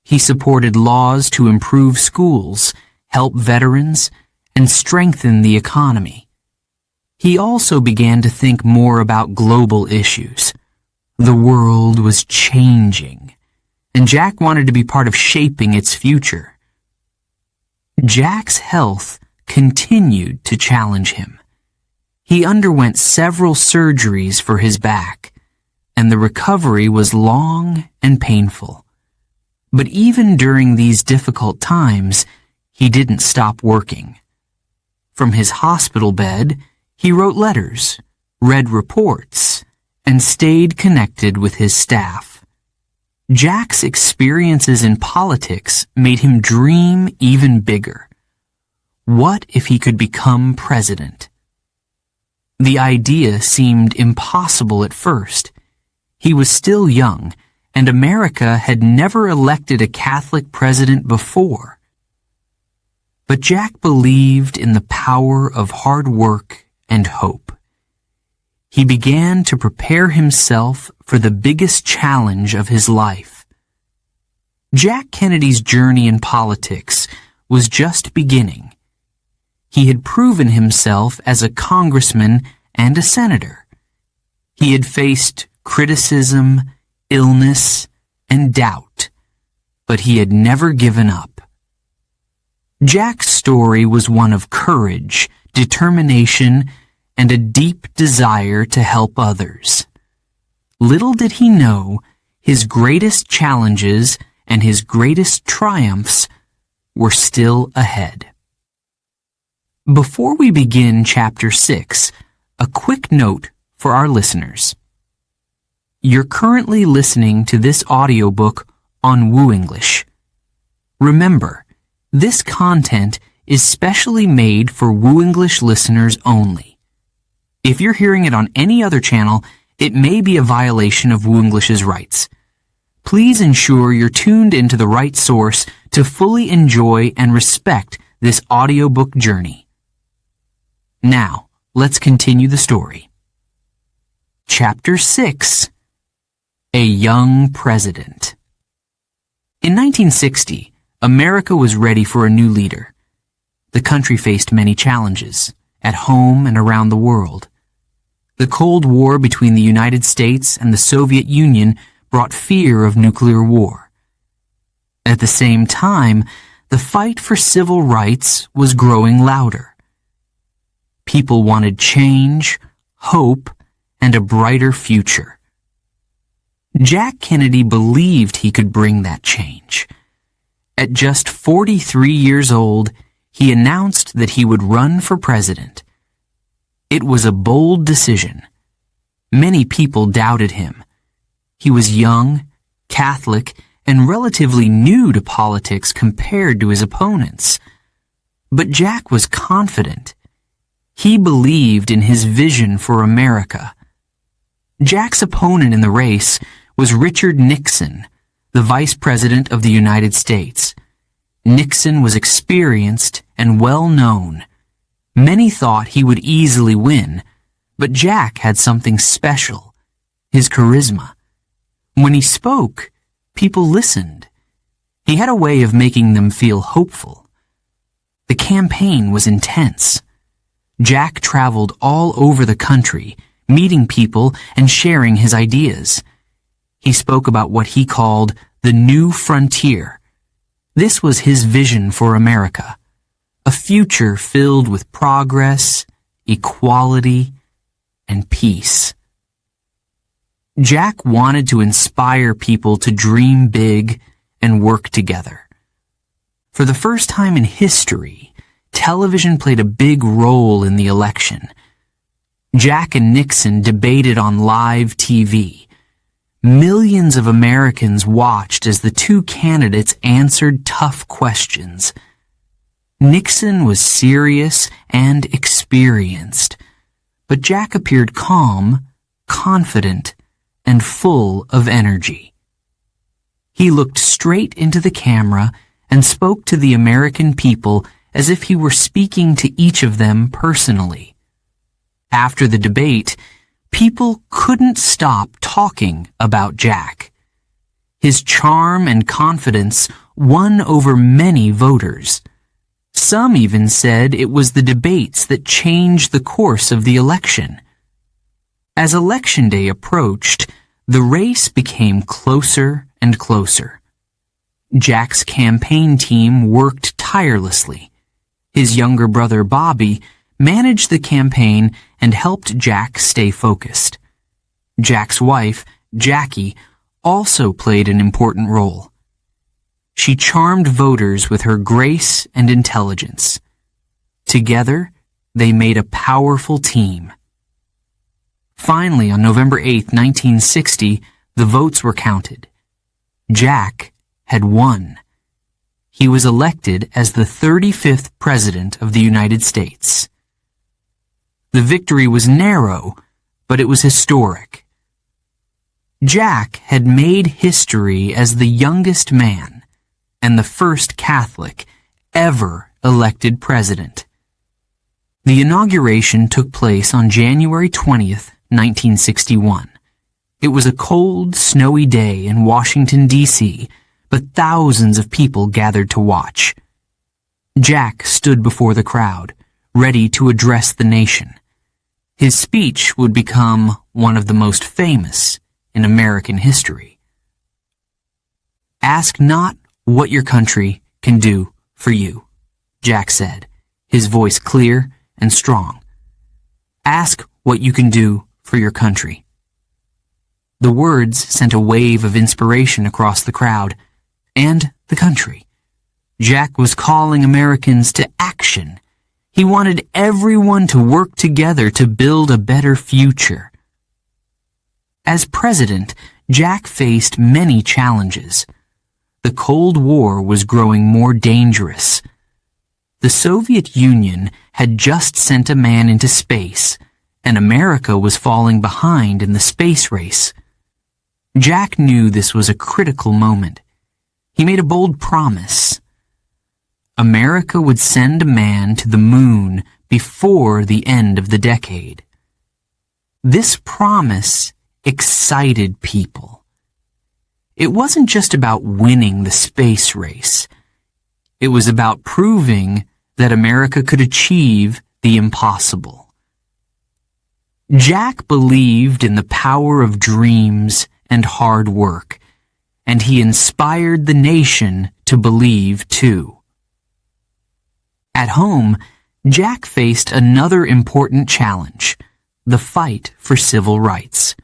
He supported laws to improve schools, help veterans, and strengthen the economy. He also began to think more about global issues. The world was changing, and Jack wanted to be part of shaping its future. Jack's health continued to challenge him. He underwent several surgeries for his back, and the recovery was long and painful. But even during these difficult times, he didn't stop working. From his hospital bed, he wrote letters, read reports, and stayed connected with his staff. Jack's experiences in politics made him dream even bigger. What if he could become president? The idea seemed impossible at first. He was still young, and America had never elected a Catholic president before. But Jack believed in the power of hard work and hope. He began to prepare himself for the biggest challenge of his life. Jack Kennedy's journey in politics was just beginning. He had proven himself as a congressman and a senator. He had faced criticism, illness, and doubt, but he had never given up. Jack's story was one of courage, determination, and a deep desire to help others. Little did he know, his greatest challenges and his greatest triumphs were still ahead. Before we begin Chapter 6, a quick note for our listeners. You're currently listening to this audiobook on Woo English. Remember, this content is specially made for Woo English listeners only. If you're hearing it on any other channel, it may be a violation of Woo English's rights. Please ensure you're tuned into the right source to fully enjoy and respect this audiobook journey. Now, let's continue the story. Chapter 6. A Young President. In 1960, America was ready for a new leader. The country faced many challenges, at home and around the world. The Cold War between the United States and the Soviet Union brought fear of nuclear war. At the same time, the fight for civil rights was growing louder. People wanted change, hope, and a brighter future. Jack Kennedy believed he could bring that change. At just 43 years old, he announced that he would run for president. It was a bold decision. Many people doubted him. He was young, Catholic, and relatively new to politics compared to his opponents. But Jack was confident. He believed in his vision for America. Jack's opponent in the race was Richard Nixon, the Vice President of the United States. Nixon was experienced and well-known. Many thought he would easily win, but Jack had something special, his charisma. When he spoke, people listened. He had a way of making them feel hopeful. The campaign was intense. Jack traveled all over the country, meeting people and sharing his ideas. He spoke about what he called the new frontier. This was his vision for America, a future filled with progress, equality, and peace. Jack wanted to inspire people to dream big and work together. For the first time in history, television played a big role in the election. Jack and Nixon debated on live TV. Millions of Americans watched as the two candidates answered tough questions. Nixon was serious and experienced, but Jack appeared calm, confident, and full of energy. He looked straight into the camera and spoke to the American people as if he were speaking to each of them personally. After the debate, people couldn't stop talking about Jack. His charm and confidence won over many voters. Some even said it was the debates that changed the course of the election. As Election Day approached, the race became closer and closer. Jack's campaign team worked tirelessly. His younger brother Bobby managed the campaign and helped Jack stay focused. Jack's wife, Jackie, also played an important role. She charmed voters with her grace and intelligence. Together, they made a powerful team. Finally, on November 8, 1960, the votes were counted. Jack had won. He was elected as the 35th President of the United States. The victory was narrow, but it was historic. Jack had made history as the youngest man and the first Catholic ever elected president. The inauguration took place on January 20th, 1961. It was a cold, snowy day in Washington, D.C., but thousands of people gathered to watch. Jack stood before the crowd, ready to address the nation. His speech would become one of the most famous in American history. "Ask not what your country can do for you," Jack said, his voice clear and strong. "Ask what you can do for your country." The words sent a wave of inspiration across the crowd and the country. Jack was calling Americans to action. He wanted everyone to work together to build a better future. As president, Jack faced many challenges. The Cold War was growing more dangerous. The Soviet Union had just sent a man into space, and America was falling behind in the space race. Jack knew this was a critical moment. He made a bold promise. America would send a man to the moon before the end of the decade. This promise excited people. It wasn't just about winning the space race. It was about proving that America could achieve the impossible. Jack believed in the power of dreams and hard work, and he inspired the nation to believe too. At home, Jack faced another important challenge: the fight for civil rights.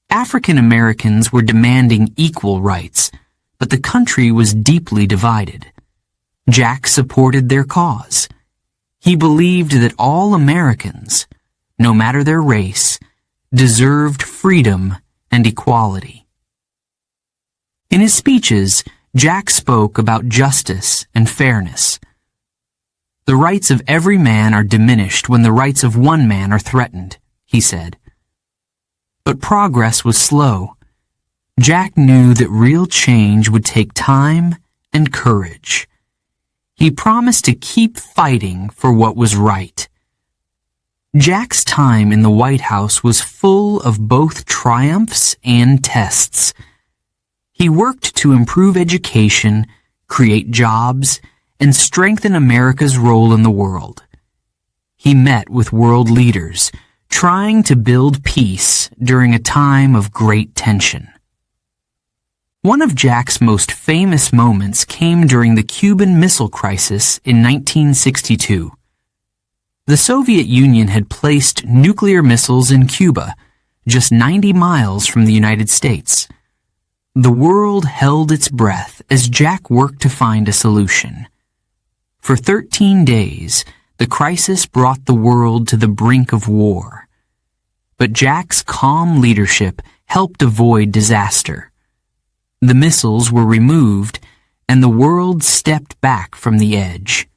African Americans were demanding equal rights, but the country was deeply divided. Jack supported their cause. He believed that all Americans, no matter their race, deserved freedom and equality. In his speeches, Jack spoke about justice and fairness. "The rights of every man are diminished when the rights of one man are threatened," he said. But progress was slow. Jack knew that real change would take time and courage. He promised to keep fighting for what was right. Jack's time in the White House was full of both triumphs and tests. He worked to improve education, create jobs, and strengthen America's role in the world. He met with world leaders, trying to build peace during a time of great tension. One of Jack's most famous moments came during the Cuban Missile Crisis in 1962. The Soviet Union had placed nuclear missiles in Cuba, just 90 miles from the United States. The world held its breath as Jack worked to find a solution. For 13 days, the crisis brought the world to the brink of war. But Jack's calm leadership helped avoid disaster. The missiles were removed, and the world stepped back from the edge.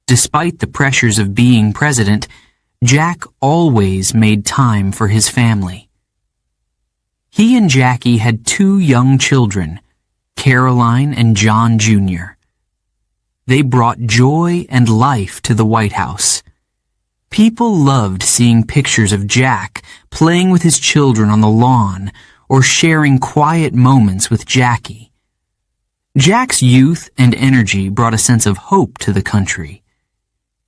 Despite the pressures of being president, Jack always made time for his family. He and Jackie had 2 young children, Caroline and John Jr. They brought joy and life to the White House. People loved seeing pictures of Jack playing with his children on the lawn or sharing quiet moments with Jackie. Jack's youth and energy brought a sense of hope to the country.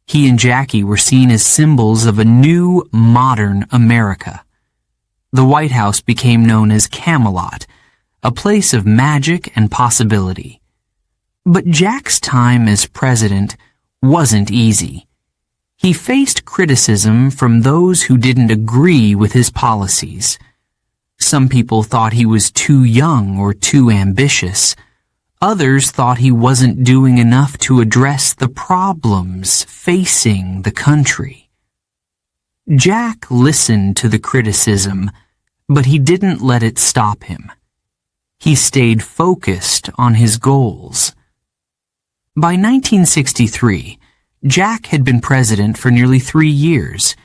He and Jackie were seen as symbols of a new, modern America. The White House became known as Camelot, a place of magic and possibility. But Jack's time as president wasn't easy. He faced criticism from those who didn't agree with his policies. Some people thought he was too young or too ambitious. Others thought he wasn't doing enough to address the problems facing the country. Jack listened to the criticism, but he didn't let it stop him. He stayed focused on his goals. By 1963, Jack had been president for nearly 3 years.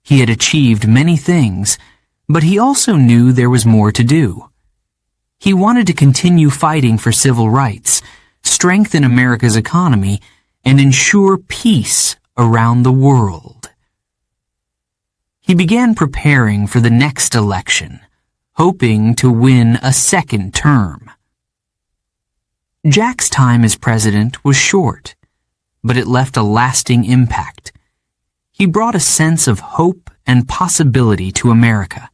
He had achieved many things, but he also knew there was more to do. He wanted to continue fighting for civil rights, strengthen America's economy, and ensure peace around the world. He began preparing for the next election, hoping to win a second term. Jack's time as president was short, but it left a lasting impact. He brought a sense of hope and possibility to America.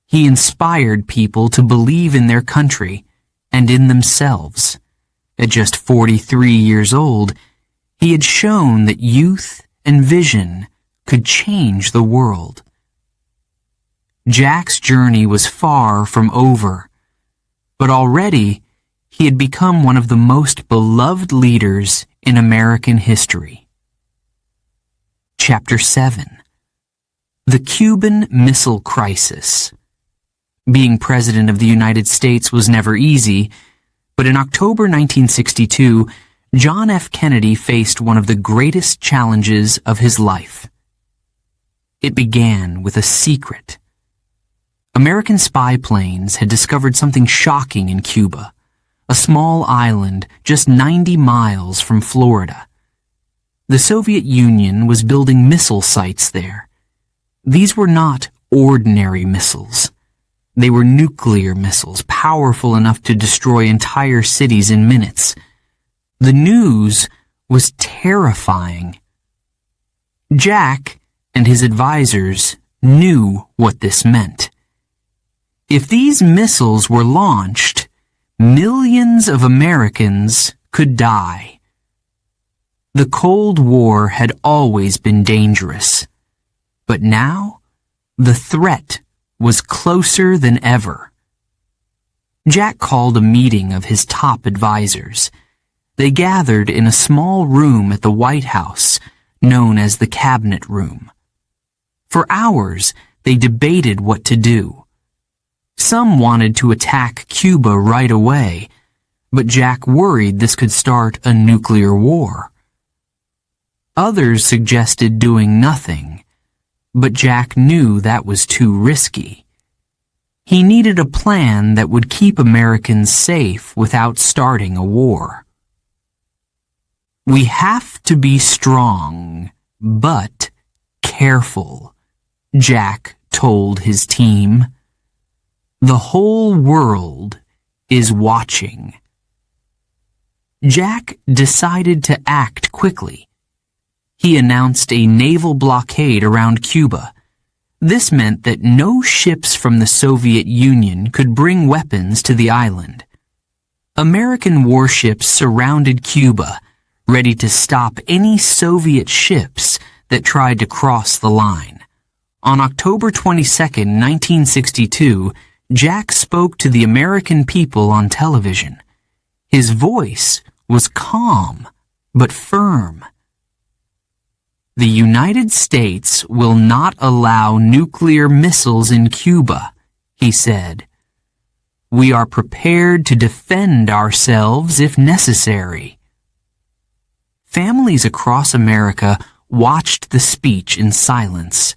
He inspired people to believe in their country and in themselves. At just 43 years old, he had shown that youth and vision could change the world. Jack's journey was far from over, but already he had become one of the most beloved leaders in American history. Chapter 7. The Cuban Missile Crisis. Being President of the United States was never easy, but in October 1962, John F. Kennedy faced one of the greatest challenges of his life. It began with a secret. American spy planes had discovered something shocking in Cuba, a small island just 90 miles from Florida. The Soviet Union was building missile sites there. These were not ordinary missiles. They were nuclear missiles, powerful enough to destroy entire cities in minutes. The news was terrifying. Jack and his advisors knew what this meant. If these missiles were launched, millions of Americans could die. The Cold War had always been dangerous, but now the threat was closer than ever. Jack called a meeting of his top advisors. They gathered in a small room at the White House, known as the Cabinet Room. For hours, they debated what to do. Some wanted to attack Cuba right away, but Jack worried this could start a nuclear war. Others suggested doing nothing, but Jack knew that was too risky. He needed a plan that would keep Americans safe without starting a war. We have to be strong, but careful, Jack told his team. The whole world is watching. Jack decided to act quickly. He announced a naval blockade around Cuba. This meant that no ships from the Soviet Union could bring weapons to the island. American warships surrounded Cuba, ready to stop any Soviet ships that tried to cross the line. On October 22, 1962, Jack spoke to the American people on television. His voice was calm, but firm. The United States will not allow nuclear missiles in Cuba, he said. We are prepared to defend ourselves if necessary. Families across America watched the speech in silence.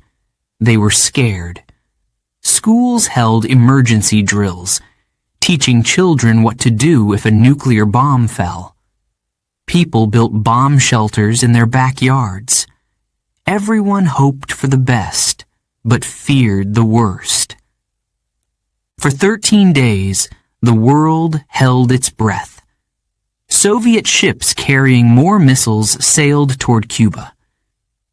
They were scared. Schools held emergency drills, teaching children what to do if a nuclear bomb fell. People built bomb shelters in their backyards. Everyone hoped for the best, but feared the worst. For 13 days, the world held its breath. Soviet ships carrying more missiles sailed toward Cuba.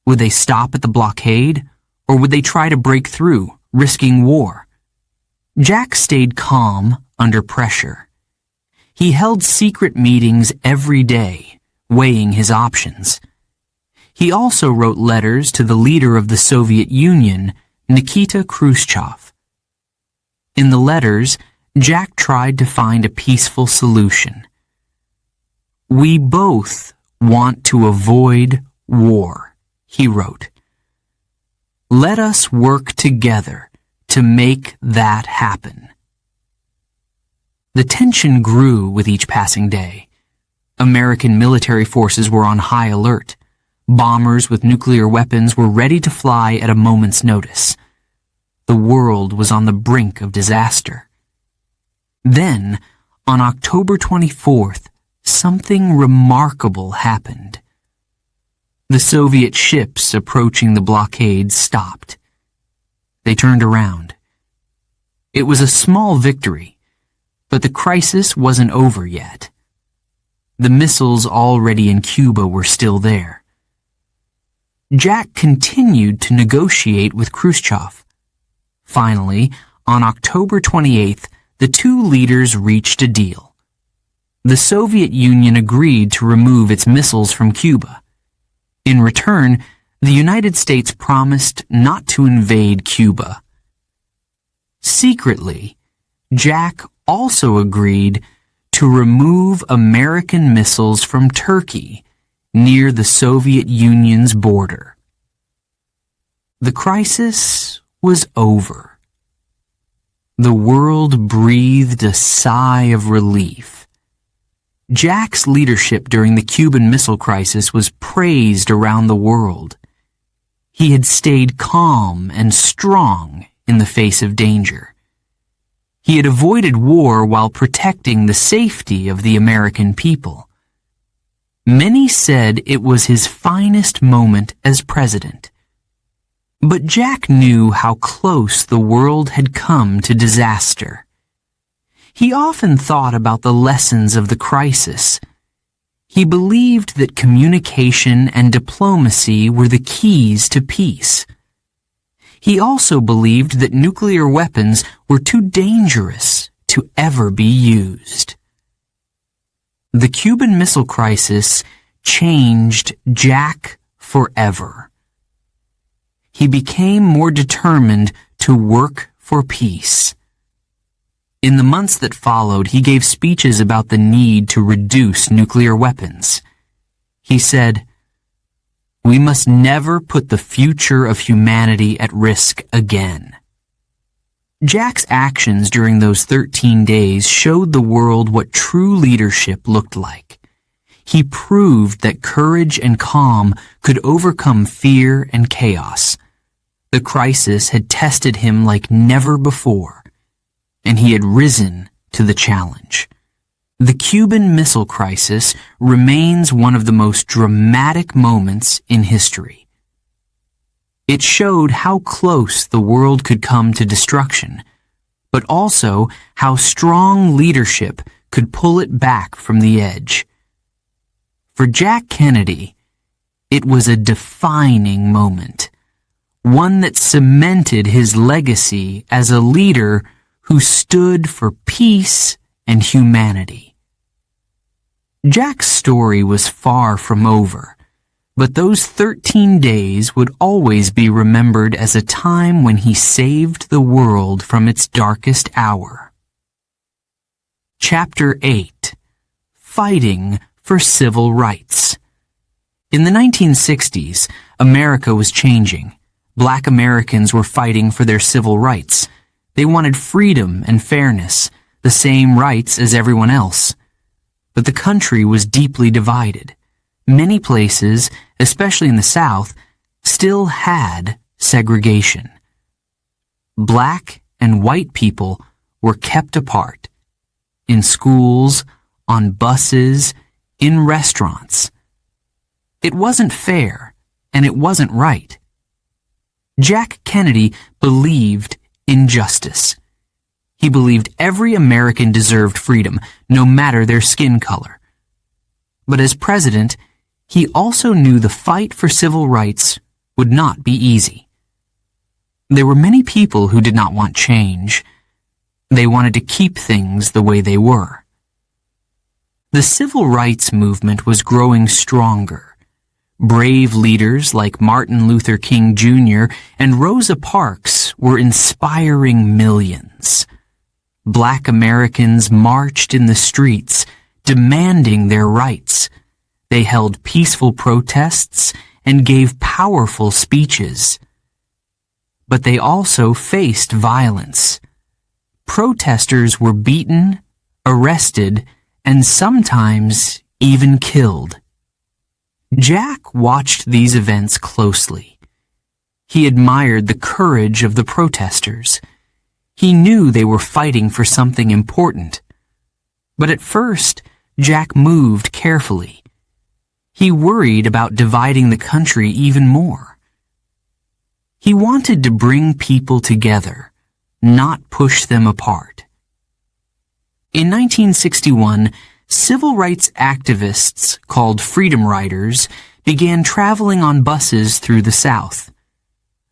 Would they stop at the blockade, or would they try to break through, risking war? Jack stayed calm under pressure. He held secret meetings every day, weighing his options. He also wrote letters to the leader of the Soviet Union, Nikita Khrushchev. In the letters, Jack tried to find a peaceful solution. "We both want to avoid war," he wrote. "Let us work together to make that happen." The tension grew with each passing day. American military forces were on high alert. Bombers with nuclear weapons were ready to fly at a moment's notice. The world was on the brink of disaster. Then, on October 24th, something remarkable happened. The Soviet ships approaching the blockade stopped. They turned around. It was a small victory, but the crisis wasn't over yet. The missiles already in Cuba were still there. Jack continued to negotiate with Khrushchev. Finally, on October 28th, the two leaders reached a deal. The Soviet Union agreed to remove its missiles from Cuba. In return, the United States promised not to invade Cuba. Secretly, Jack also agreed to remove American missiles from Turkey, near the Soviet Union's border. The crisis was over. The world breathed a sigh of relief. Jack's leadership during the Cuban Missile Crisis was praised around the world. He had stayed calm and strong in the face of danger. He had avoided war while protecting the safety of the American people. Many said it was his finest moment as president. But Jack knew how close the world had come to disaster. He often thought about the lessons of the crisis. He believed that communication and diplomacy were the keys to peace. He also believed that nuclear weapons were too dangerous to ever be used. The Cuban Missile Crisis changed Jack forever. He became more determined to work for peace. In the months that followed, he gave speeches about the need to reduce nuclear weapons. He said, "We must never put the future of humanity at risk again." Jack's actions during those 13 days showed the world what true leadership looked like. He proved that courage and calm could overcome fear and chaos. The crisis had tested him like never before, and he had risen to the challenge. The Cuban Missile Crisis remains one of the most dramatic moments in history. It showed how close the world could come to destruction, but also how strong leadership could pull it back from the edge. For Jack Kennedy, it was a defining moment, one that cemented his legacy as a leader who stood for peace and humanity. Jack's story was far from over, but those 13 days would always be remembered as a time when he saved the world from its darkest hour. Chapter 8. Fighting for Civil Rights. In the 1960s, America was changing. Black Americans were fighting for their civil rights. They wanted freedom and fairness, the same rights as everyone else. But the country was deeply divided. Many places, especially in the South, still had segregation. Black and white people were kept apart. In schools, on buses, in restaurants. It wasn't fair, and it wasn't right. Jack Kennedy believed in justice. He believed every American deserved freedom, no matter their skin color. But as president, he also knew the fight for civil rights would not be easy. There were many people who did not want change. They wanted to keep things the way they were. The civil rights movement was growing stronger. Brave leaders like Martin Luther King Jr. and Rosa Parks were inspiring millions. Black Americans marched in the streets, demanding their rights. They held peaceful protests and gave powerful speeches. But they also faced violence. Protesters were beaten, arrested, and sometimes even killed. Jack watched these events closely. He admired the courage of the protesters. He knew they were fighting for something important. But at first, Jack moved carefully. He worried about dividing the country even more. He wanted to bring people together, not push them apart. In 1961, civil rights activists called Freedom Riders began traveling on buses through the South.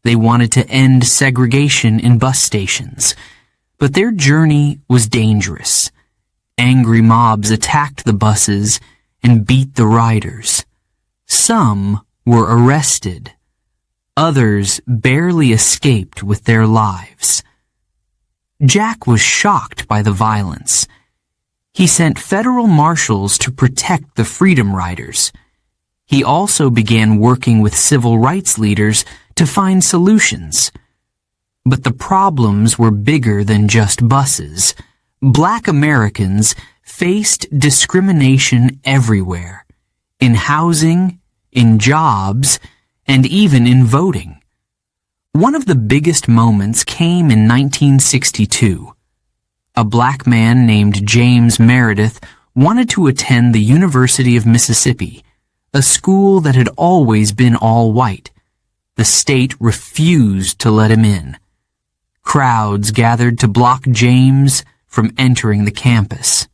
They wanted to end segregation in bus stations, but their journey was dangerous. Angry mobs attacked the buses and beat the riders. Some were arrested. Others barely escaped with their lives. Jack was shocked by the violence. He sent federal marshals to protect the Freedom Riders. He also began working with civil rights leaders to find solutions. But the problems were bigger than just buses. Black Americans faced discrimination everywhere, in housing, in jobs, and even in voting. One of the biggest moments came in 1962. A black man named James Meredith wanted to attend the University of Mississippi, a school that had always been all white. The state refused to let him in. Crowds gathered to block James from entering the campus.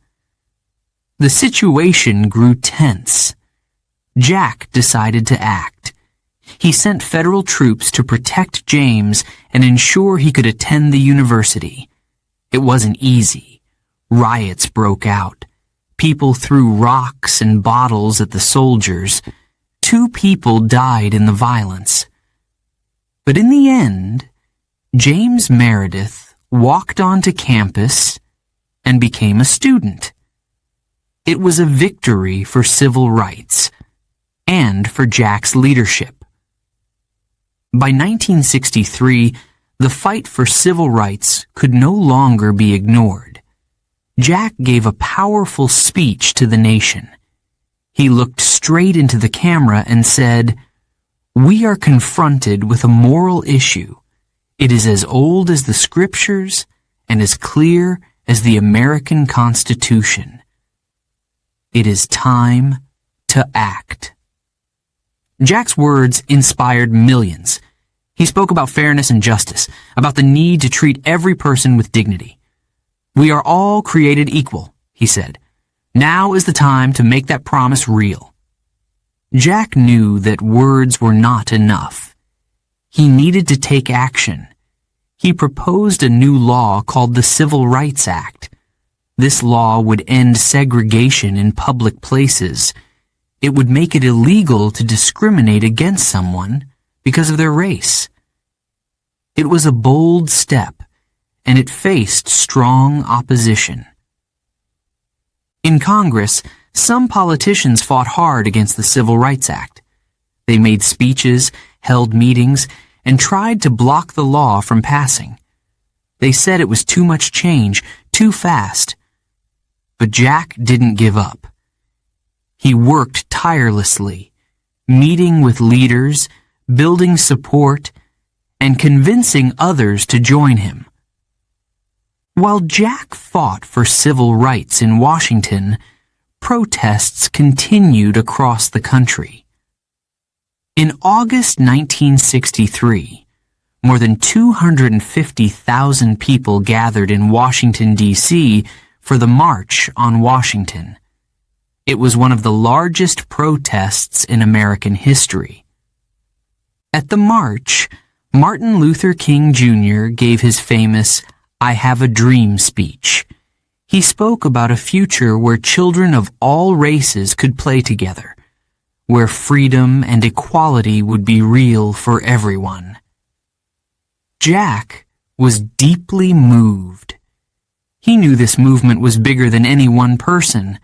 The situation grew tense. Jack decided to act. He sent federal troops to protect James and ensure he could attend the university. It wasn't easy. Riots broke out. People threw rocks and bottles at the soldiers. 2 people died in the violence. But in the end, James Meredith walked onto campus and became a student. It was a victory for civil rights and for Jack's leadership. By 1963, the fight for civil rights could no longer be ignored. Jack gave a powerful speech to the nation. He looked straight into the camera and said, "We are confronted with a moral issue. It is as old as the scriptures and as clear as the American Constitution. It is time to act." Jack's words inspired millions. He spoke about fairness and justice, about the need to treat every person with dignity. "We are all created equal," he said. "Now is the time to make that promise real." Jack knew that words were not enough. He needed to take action. He proposed a new law called the Civil Rights Act. This law would end segregation in public places. It would make it illegal to discriminate against someone because of their race. It was a bold step, and it faced strong opposition. In Congress, some politicians fought hard against the Civil Rights Act. They made speeches, held meetings, and tried to block the law from passing. They said it was too much change, too fast. But Jack didn't give up. He worked tirelessly, meeting with leaders, building support, and convincing others to join him. While Jack fought for civil rights in Washington, protests continued across the country. In August 1963, more than 250,000 people gathered in Washington, D.C. for the March on Washington. It was one of the largest protests in American history. At the march, Martin Luther King Jr. gave his famous "I Have a Dream" speech. He spoke about a future where children of all races could play together, where freedom and equality would be real for everyone. Jack was deeply moved. He knew this movement was bigger than any one person.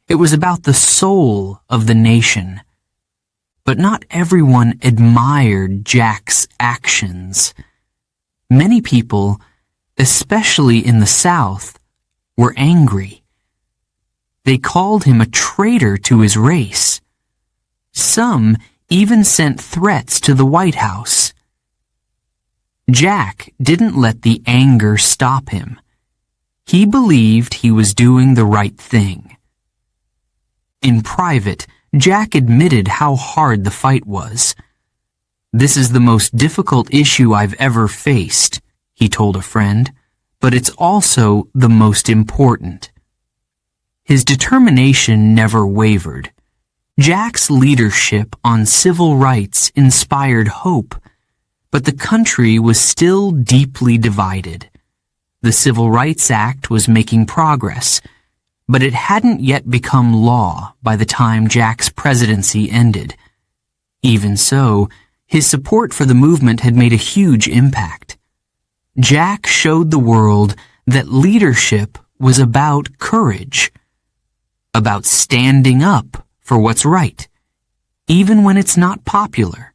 It was about the soul of the nation. But not everyone admired Jack's actions. Many people, especially in the South, were angry. They called him a traitor to his race. Some even sent threats to the White House. Jack didn't let the anger stop him. He believed he was doing the right thing. In private, Jack admitted how hard the fight was. "This is the most difficult issue I've ever faced," he told a friend, "but it's also the most important." His determination never wavered. Jack's leadership on civil rights inspired hope, but the country was still deeply divided. The Civil Rights Act was making progress, but it hadn't yet become law by the time Jack's presidency ended. Even so, his support for the movement had made a huge impact. Jack showed the world that leadership was about courage, about standing up for what's right, even when it's not popular.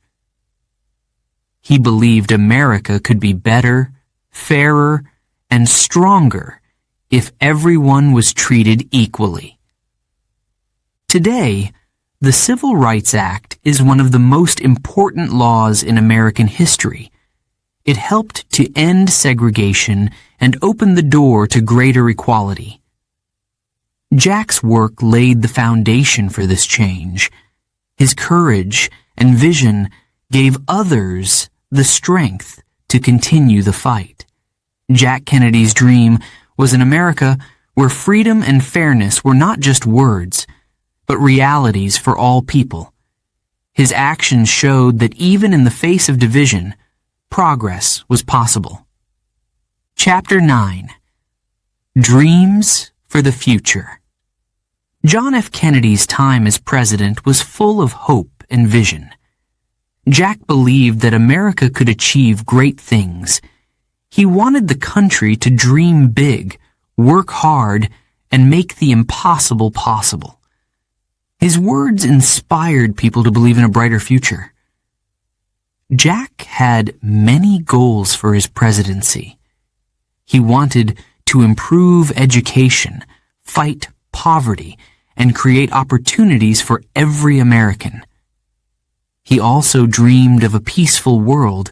He believed America could be better, fairer, and stronger if everyone was treated equally. Today, the Civil Rights Act is one of the most important laws in American history. It helped to end segregation and open the door to greater equality. Jack's work laid the foundation for this change. His courage and vision gave others the strength to continue the fight. Jack Kennedy's dream was an America where freedom and fairness were not just words, but realities for all people. His actions showed that even in the face of division, progress was possible. Chapter 9. Dreams for the Future. John F. Kennedy's time as president was full of hope and vision. Jack believed that America could achieve great things. He wanted the country to dream big, work hard, and make the impossible possible. His words inspired people to believe in a brighter future. Jack had many goals for his presidency. He wanted to improve education, fight poverty, and create opportunities for every American. He also dreamed of a peaceful world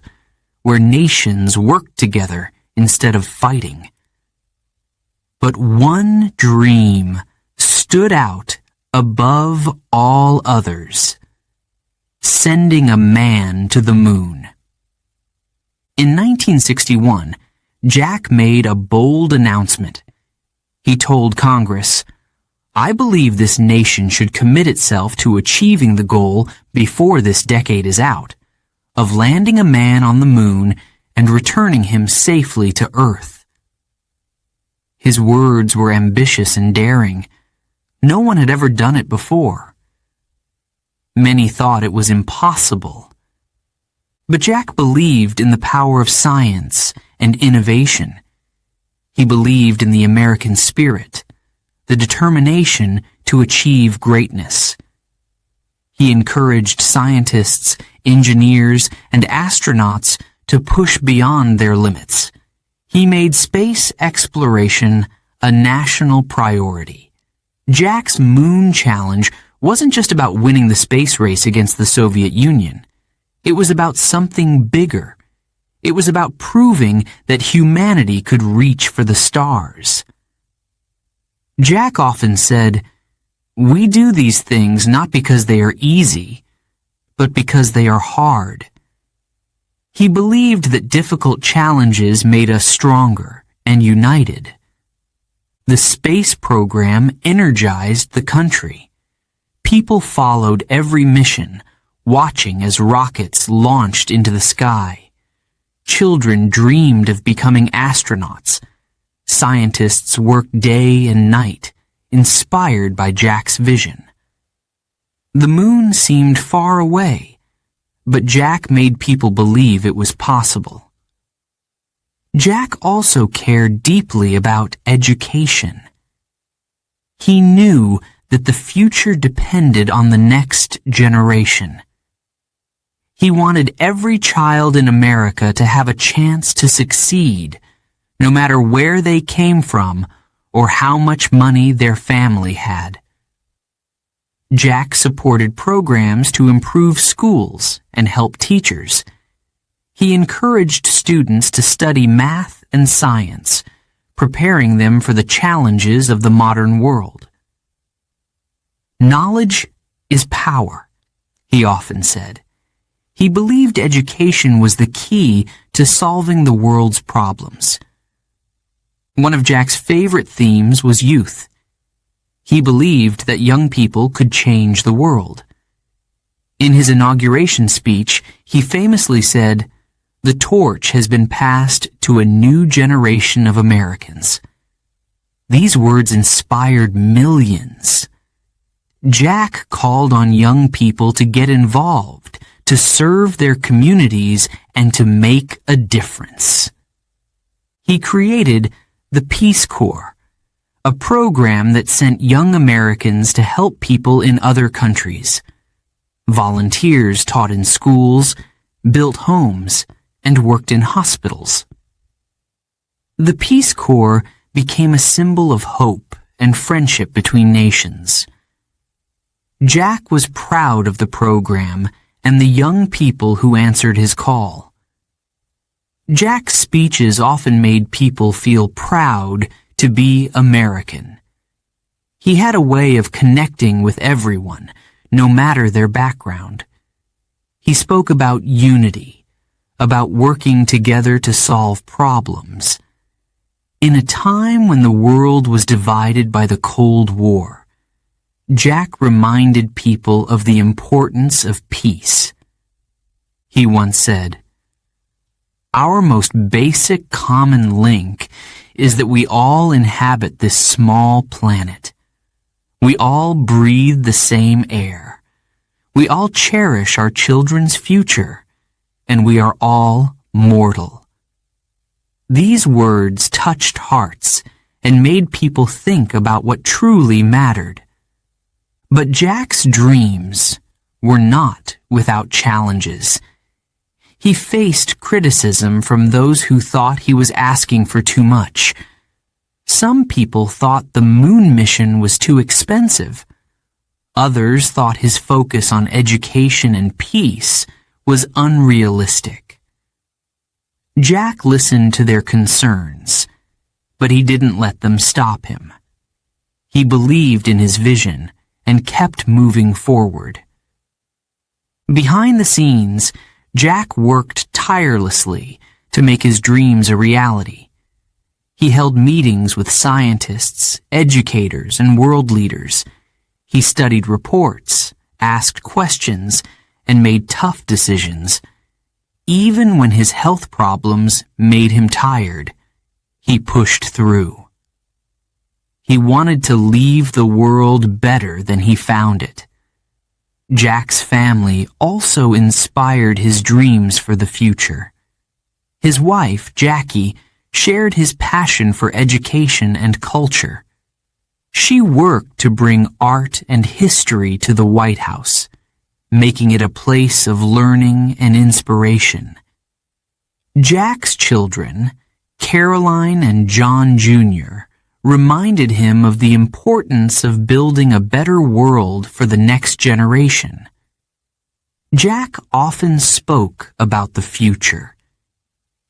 where nations worked together instead of fighting. But one dream stood out above all others: sending a man to the moon. In 1961, Jack made a bold announcement. He told Congress, "I believe this nation should commit itself to achieving the goal before this decade is out, of landing a man on the moon and returning him safely to Earth." His words were ambitious and daring. No one had ever done it before. Many thought it was impossible. But Jack believed in the power of science and innovation. He believed in the American spirit, the determination to achieve greatness. He encouraged scientists, engineers, and astronauts to push beyond their limits. He made space exploration a national priority. Jack's moon challenge wasn't just about winning the space race against the Soviet Union. It was about something bigger. It was about proving that humanity could reach for the stars. Jack often said, "We do these things not because they are easy, but because they are hard." He believed that difficult challenges made us stronger and united. The space program energized the country. People followed every mission, watching as rockets launched into the sky. Children dreamed of becoming astronauts. Scientists worked day and night, inspired by Jack's vision. The moon seemed far away, but Jack made people believe it was possible. Jack also cared deeply about education. He knew that the future depended on the next generation. He wanted every child in America to have a chance to succeed, no matter where they came from or how much money their family had. Jack supported programs to improve schools and help teachers. He encouraged students to study math and science, preparing them for the challenges of the modern world. Knowledge is power, he often said. He believed education was the key to solving the world's problems. One of Jack's favorite themes was youth. He believed that young people could change the world. In his inauguration speech, he famously said, "The torch has been passed to a new generation of Americans." These words inspired millions. Jack called on young people to get involved, to serve their communities, and to make a difference. He created the Peace Corps, a program that sent young Americans to help people in other countries. Volunteers taught in schools, built homes, and worked in hospitals. The Peace Corps became a symbol of hope and friendship between nations. Jack was proud of the program and the young people who answered his call. Jack's speeches often made people feel proud to be American. He had a way of connecting with everyone, no matter their background. He spoke about unity, about working together to solve problems. In a time when the world was divided by the Cold War, Jack reminded people of the importance of peace. He once said, "Our most basic common link is that we all inhabit this small planet. We all breathe the same air. We all cherish our children's future, and we are all mortal." These words touched hearts and made people think about what truly mattered. But Jack's dreams were not without challenges. He faced criticism from those who thought he was asking for too much. Some people thought the moon mission was too expensive. Others thought his focus on education and peace was unrealistic. Jack listened to their concerns, but he didn't let them stop him. He believed in his vision and kept moving forward. Behind the scenes, Jack worked tirelessly to make his dreams a reality. He held meetings with scientists, educators, and world leaders. He studied reports, asked questions, and made tough decisions. Even when his health problems made him tired, he pushed through. He wanted to leave the world better than he found it. Jack's family also inspired his dreams for the future. His wife, Jackie, shared his passion for education and culture. She worked to bring art and history to the White House, making it a place of learning and inspiration. Jack's children, Caroline and John Jr., reminded him of the importance of building a better world for the next generation. Jack often spoke about the future.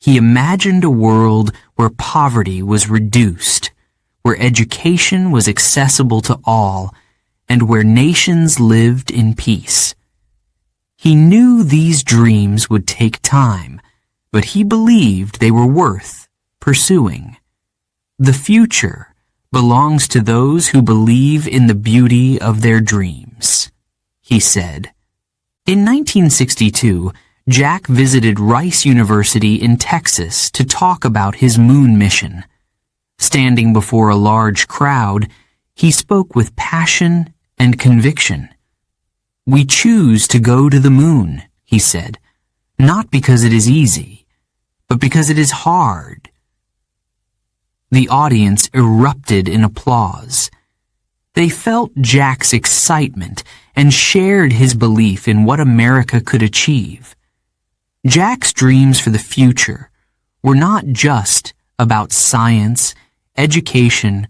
He imagined a world where poverty was reduced, where education was accessible to all, and where nations lived in peace. He knew these dreams would take time, but he believed they were worth pursuing. The future belongs to those who believe in the beauty of their dreams, he said. In 1962, Jack visited Rice University in Texas to talk about his moon mission. Standing before a large crowd, he spoke with passion and conviction. "We choose to go to the moon," he said, "not because it is easy, but because it is hard." The audience erupted in applause. They felt Jack's excitement and shared his belief in what America could achieve. Jack's dreams for the future were not just about science, education,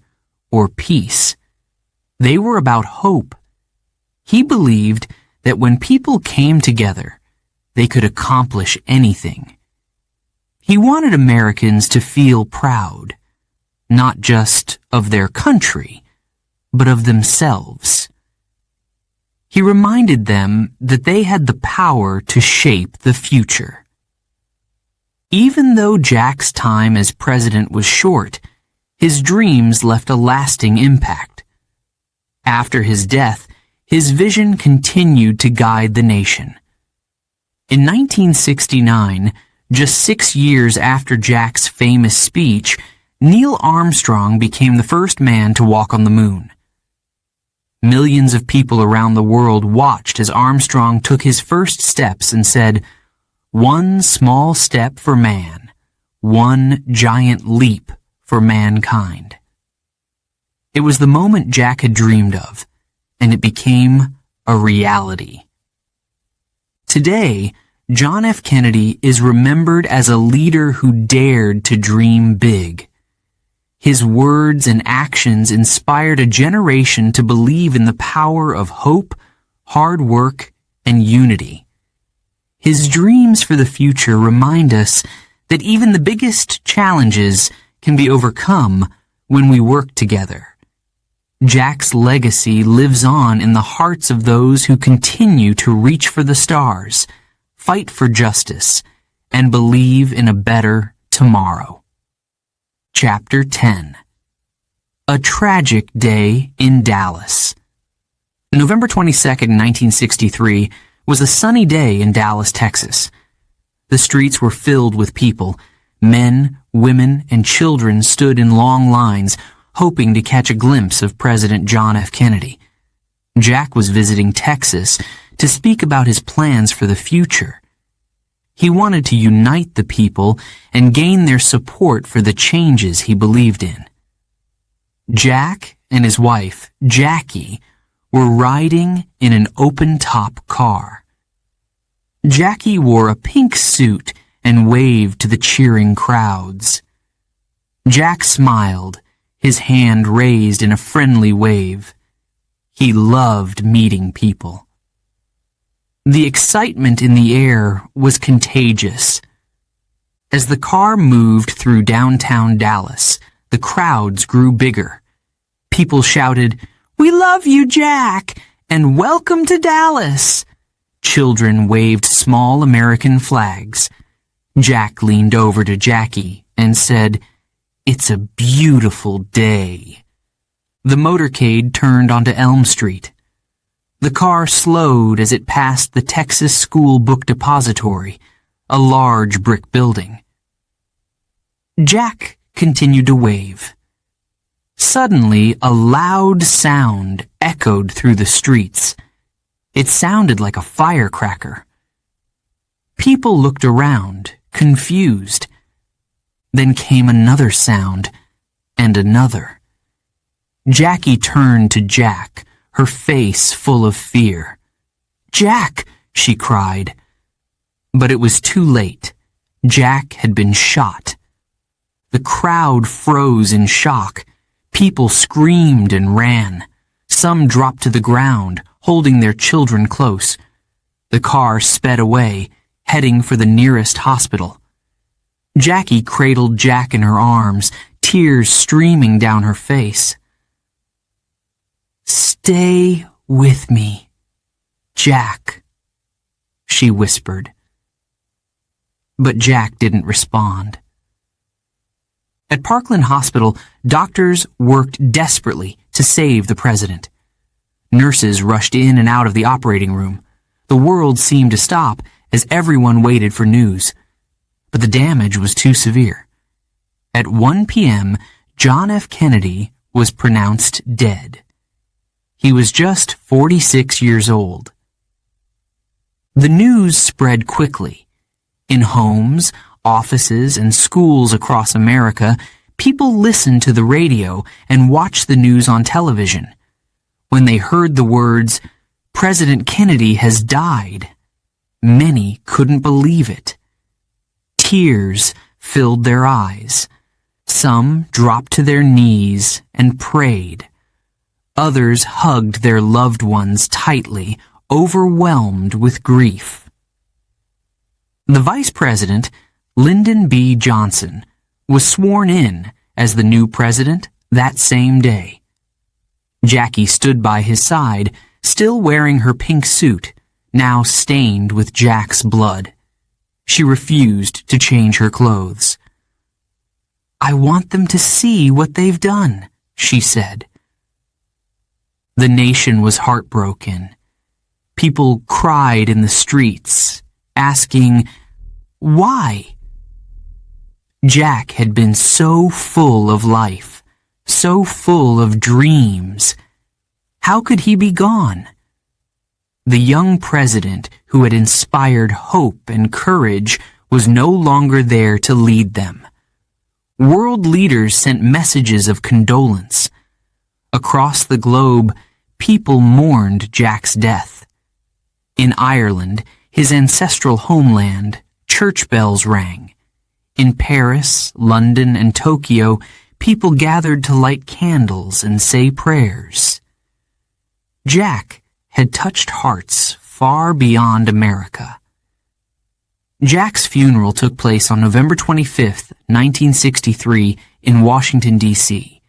or peace. They were about hope. He believed that when people came together, they could accomplish anything. He wanted Americans to feel proud, not just of their country, but of themselves. He reminded them that they had the power to shape the future. Even though Jack's time as president was short, his dreams left a lasting impact. After his death, his vision continued to guide the nation. In 1969, just 6 years after Jack's famous speech, Neil Armstrong became the first man to walk on the moon. Millions of people around the world watched as Armstrong took his first steps and said, "One small step for man, one giant leap for mankind." It was the moment Jack had dreamed of, and it became a reality. Today, John F. Kennedy is remembered as a leader who dared to dream big. His words and actions inspired a generation to believe in the power of hope, hard work, and unity. His dreams for the future remind us that even the biggest challenges can be overcome when we work together. Jack's legacy lives on in the hearts of those who continue to reach for the stars, fight for justice, and believe in a better tomorrow. Chapter 10. A Tragic Day in Dallas. November 22, 1963, was a sunny day in Dallas, Texas. The streets were filled with people. Men, women, and children stood in long lines, hoping to catch a glimpse of President John F. Kennedy. Jack was visiting Texas to speak about his plans for the future. He wanted to unite the people and gain their support for the changes he believed in. Jack and his wife, Jackie, were riding in an open-top car. Jackie wore a pink suit and waved to the cheering crowds. Jack smiled, his hand raised in a friendly wave. He loved meeting people. The excitement in the air was contagious. As the car moved through downtown Dallas, the crowds grew bigger. People shouted, "We love you, Jack!" and "Welcome to Dallas!" Children waved small American flags. Jack leaned over to Jackie and said, "It's a beautiful day." The motorcade turned onto Elm Street. The car slowed as it passed the Texas School Book Depository, a large brick building. Jack continued to wave. Suddenly, a loud sound echoed through the streets. It sounded like a firecracker. People looked around, confused. Then came another sound, and another. Jackie turned to Jack, her face full of fear. "Jack!" she cried. But it was too late. Jack had been shot. The crowd froze in shock. People screamed and ran. Some dropped to the ground, holding their children close. The car sped away, heading for the nearest hospital. Jackie cradled Jack in her arms, tears streaming down her face. "Stay with me, Jack," she whispered. But Jack didn't respond. At Parkland Hospital, doctors worked desperately to save the president. Nurses rushed in and out of the operating room. The world seemed to stop as everyone waited for news. But the damage was too severe. At 1 p.m., John F. Kennedy was pronounced dead. He was just 46 years old. The news spread quickly. In homes, offices, and schools across America, people listened to the radio and watched the news on television. When they heard the words, "President Kennedy has died," many couldn't believe it. Tears filled their eyes. Some dropped to their knees and prayed. Others hugged their loved ones tightly, overwhelmed with grief. The Vice President, Lyndon B. Johnson, was sworn in as the new president that same day. Jackie stood by his side, still wearing her pink suit, now stained with Jack's blood. She refused to change her clothes. "I want them to see what they've done," she said. The nation was heartbroken. People cried in the streets, asking, "Why?" Jack had been so full of life, so full of dreams. How could he be gone? The young president who had inspired hope and courage was no longer there to lead them. World leaders sent messages of condolence. Across the globe, people mourned Jack's death. In Ireland, his ancestral homeland, church bells rang. In Paris, London, and Tokyo, people gathered to light candles and say prayers. Jack had touched hearts far beyond America. Jack's funeral took place on November 25, 1963, in Washington, D.C.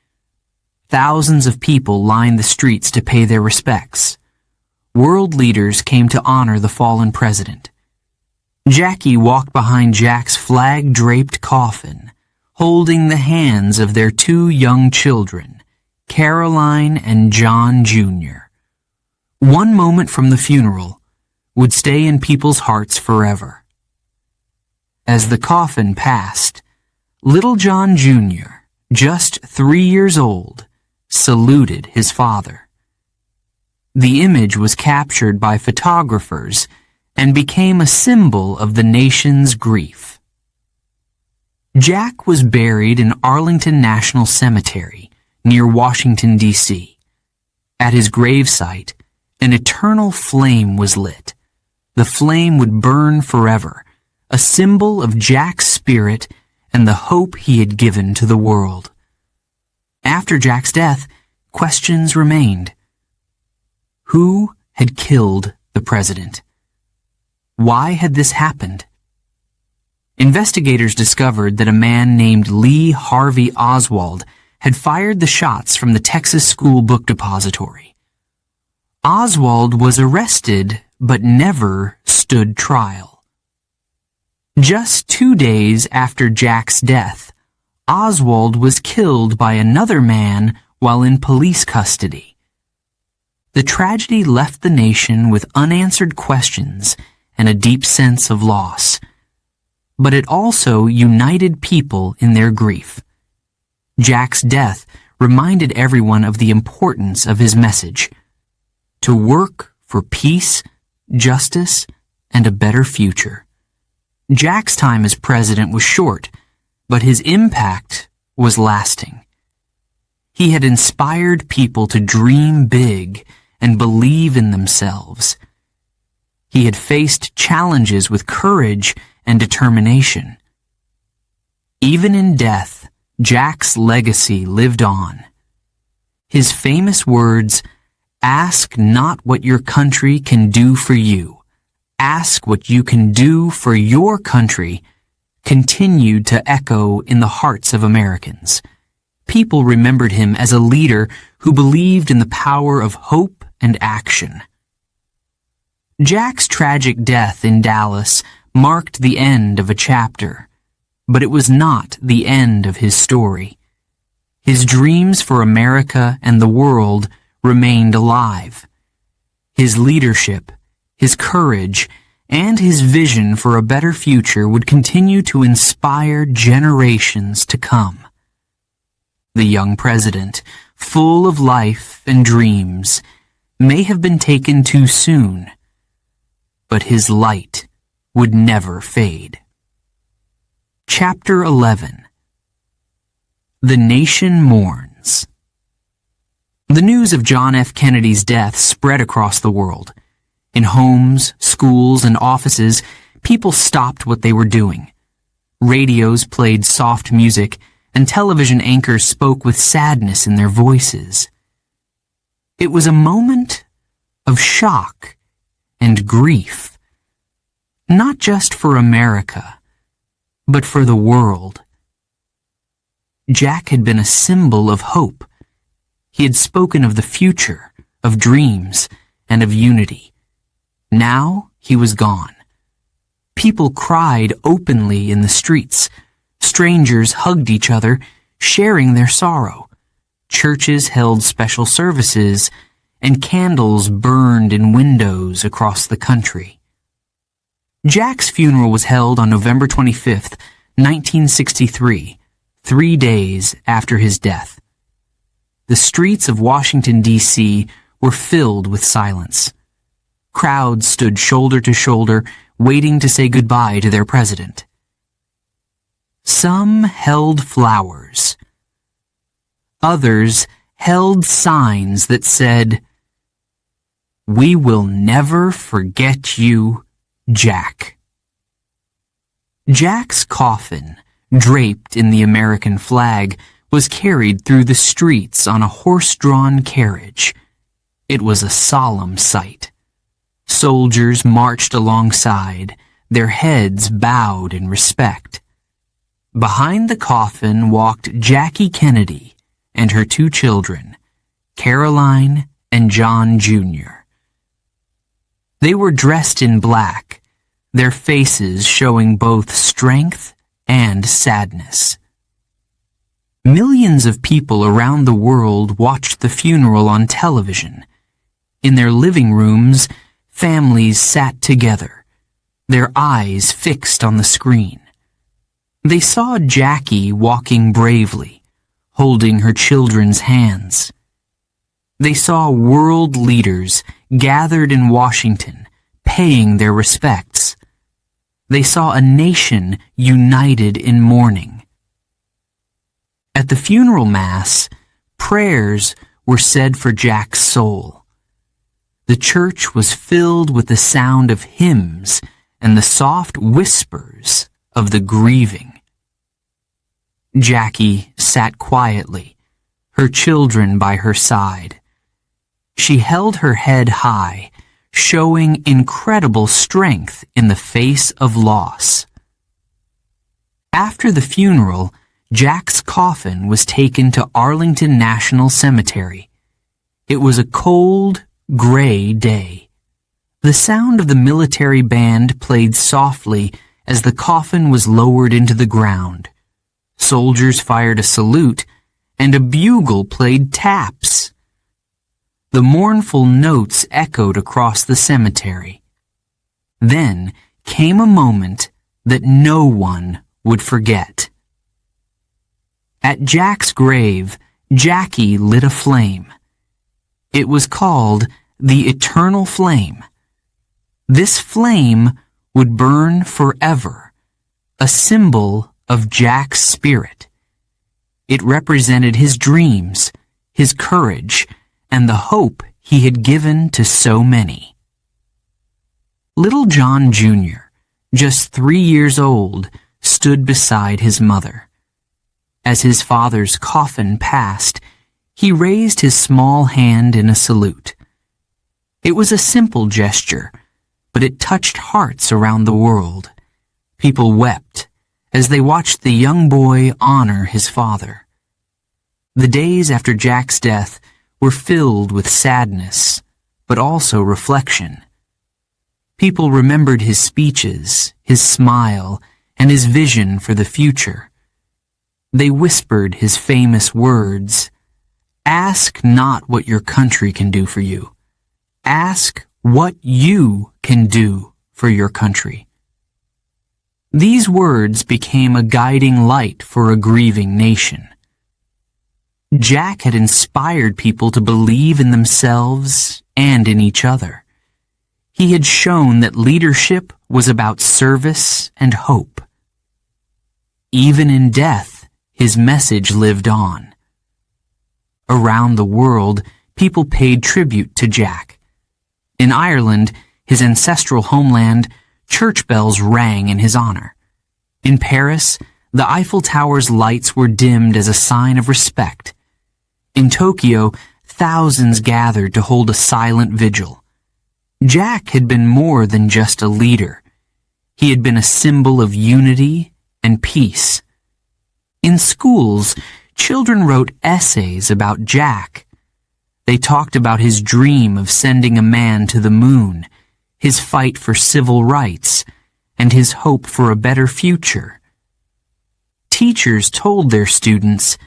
Thousands of people lined the streets to pay their respects. World leaders came to honor the fallen president. Jackie walked behind Jack's flag-draped coffin, holding the hands of their two young children, Caroline and John Jr. One moment from the funeral would stay in people's hearts forever. As the coffin passed, little John Jr., just 3 years old, saluted his father. The image was captured by photographers and became a symbol of the nation's grief. Jack was buried in Arlington National Cemetery near Washington, D.C. At his gravesite, an eternal flame was lit. The flame would burn forever, a symbol of Jack's spirit and the hope he had given to the world. After Jack's death, questions remained. Who had killed the president? Why had this happened? Investigators discovered that a man named Lee Harvey Oswald had fired the shots from the Texas School Book Depository. Oswald was arrested but never stood trial. Just 2 days after Jack's death, Oswald was killed by another man while in police custody. The tragedy left the nation with unanswered questions and a deep sense of loss. But it also united people in their grief. Jack's death reminded everyone of the importance of his message: to work for peace, justice, and a better future. Jack's time as president was short, but his impact was lasting. He had inspired people to dream big and believe in themselves. He had faced challenges with courage and determination. Even in death, Jack's legacy lived on. His famous words, "Ask not what your country can do for you. Ask what you can do for your country," continued to echo in the hearts of Americans. People remembered him as a leader who believed in the power of hope and action. Jack's tragic death in Dallas marked the end of a chapter, but it was not the end of his story. His dreams for America and the world remained alive. His leadership, his courage, and his vision for a better future would continue to inspire generations to come. The young president, full of life and dreams, may have been taken too soon, but his light would never fade. Chapter 11. The Nation Mourns. The news of John F. Kennedy's death spread across the world. In homes, schools, and offices, people stopped what they were doing. Radios played soft music, and television anchors spoke with sadness in their voices. It was a moment of shock and grief, not just for America, but for the world. Jack had been a symbol of hope. He had spoken of the future, of dreams, and of unity. Now he was gone. People cried openly in the streets. Strangers hugged each other, sharing their sorrow. Churches held special services, and candles burned in windows across the country. Jack's funeral was held on November 25th, 1963, 3 days after his death. The streets of Washington, D.C. were filled with silence. Crowds stood shoulder to shoulder, waiting to say goodbye to their president. Some held flowers. Others held signs that said, "We will never forget you, Jack." Jack's coffin, draped in the American flag, was carried through the streets on a horse-drawn carriage. It was a solemn sight. Soldiers marched alongside, their heads bowed in respect. Behind the coffin walked Jackie Kennedy and her 2 children, Caroline and John Jr. They were dressed in black, their faces showing both strength and sadness. Millions of people around the world watched the funeral on television. In their living rooms, families sat together, their eyes fixed on the screen. They saw Jackie walking bravely, holding her children's hands. They saw world leaders gathered in Washington, paying their respects. They saw a nation united in mourning. At the funeral mass, prayers were said for Jack's soul. The church was filled with the sound of hymns and the soft whispers of the grieving. Jackie sat quietly, her children by her side. She held her head high, showing incredible strength in the face of loss. After the funeral, Jack's coffin was taken to Arlington National Cemetery. It was a cold, gray day. The sound of the military band played softly as the coffin was lowered into the ground. Soldiers fired a salute, and a bugle played taps. The mournful notes echoed across the cemetery. Then came a moment that no one would forget. At Jack's grave, Jackie lit a flame. It was called the Eternal Flame. This flame would burn forever, a symbol of Jack's spirit. It represented his dreams, his courage, and the hope he had given to so many. Little John Jr., just 3 years old, stood beside his mother. As his father's coffin passed, he raised his small hand in a salute. It was a simple gesture, but it touched hearts around the world. People wept as they watched the young boy honor his father. The days after Jack's death were filled with sadness, but also reflection. People remembered his speeches, his smile, and his vision for the future. They whispered his famous words, "Ask not what your country can do for you. Ask what you can do for your country." These words became a guiding light for a grieving nation. Jack had inspired people to believe in themselves and in each other. He had shown that leadership was about service and hope. Even in death, his message lived on. Around the world, people paid tribute to Jack. In Ireland, his ancestral homeland, church bells rang in his honor. In Paris, the Eiffel Tower's lights were dimmed as a sign of respect. In Tokyo, thousands gathered to hold a silent vigil. Jack had been more than just a leader. He had been a symbol of unity and peace. In schools, children wrote essays about Jack. They talked about his dream of sending a man to the moon, his fight for civil rights, and his hope for a better future. Teachers told their students,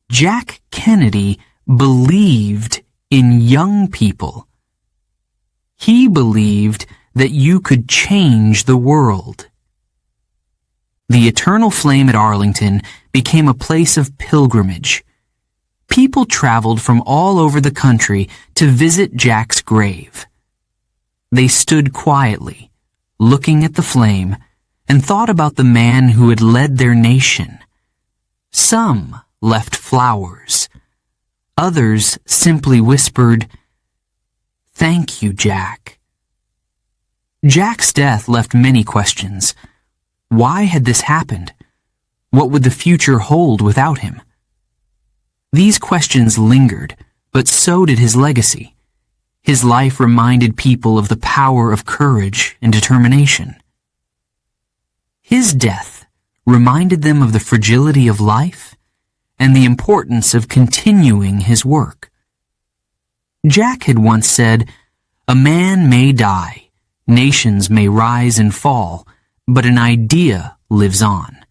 Jack Kennedy believed in young people. He believed that you could change the world. The Eternal Flame at Arlington became a place of pilgrimage. People traveled from all over the country to visit Jack's grave. They stood quietly, looking at the flame, and thought about the man who had led their nation. Some left flowers. Others simply whispered, "Thank you, Jack." Jack's death left many questions. Why had this happened? What would the future hold without him? These questions lingered, but so did his legacy. His life reminded people of the power of courage and determination. His death reminded them of the fragility of life and the importance of continuing his work. Jack had once said, "A man may die, nations may rise and fall, but an idea lives on."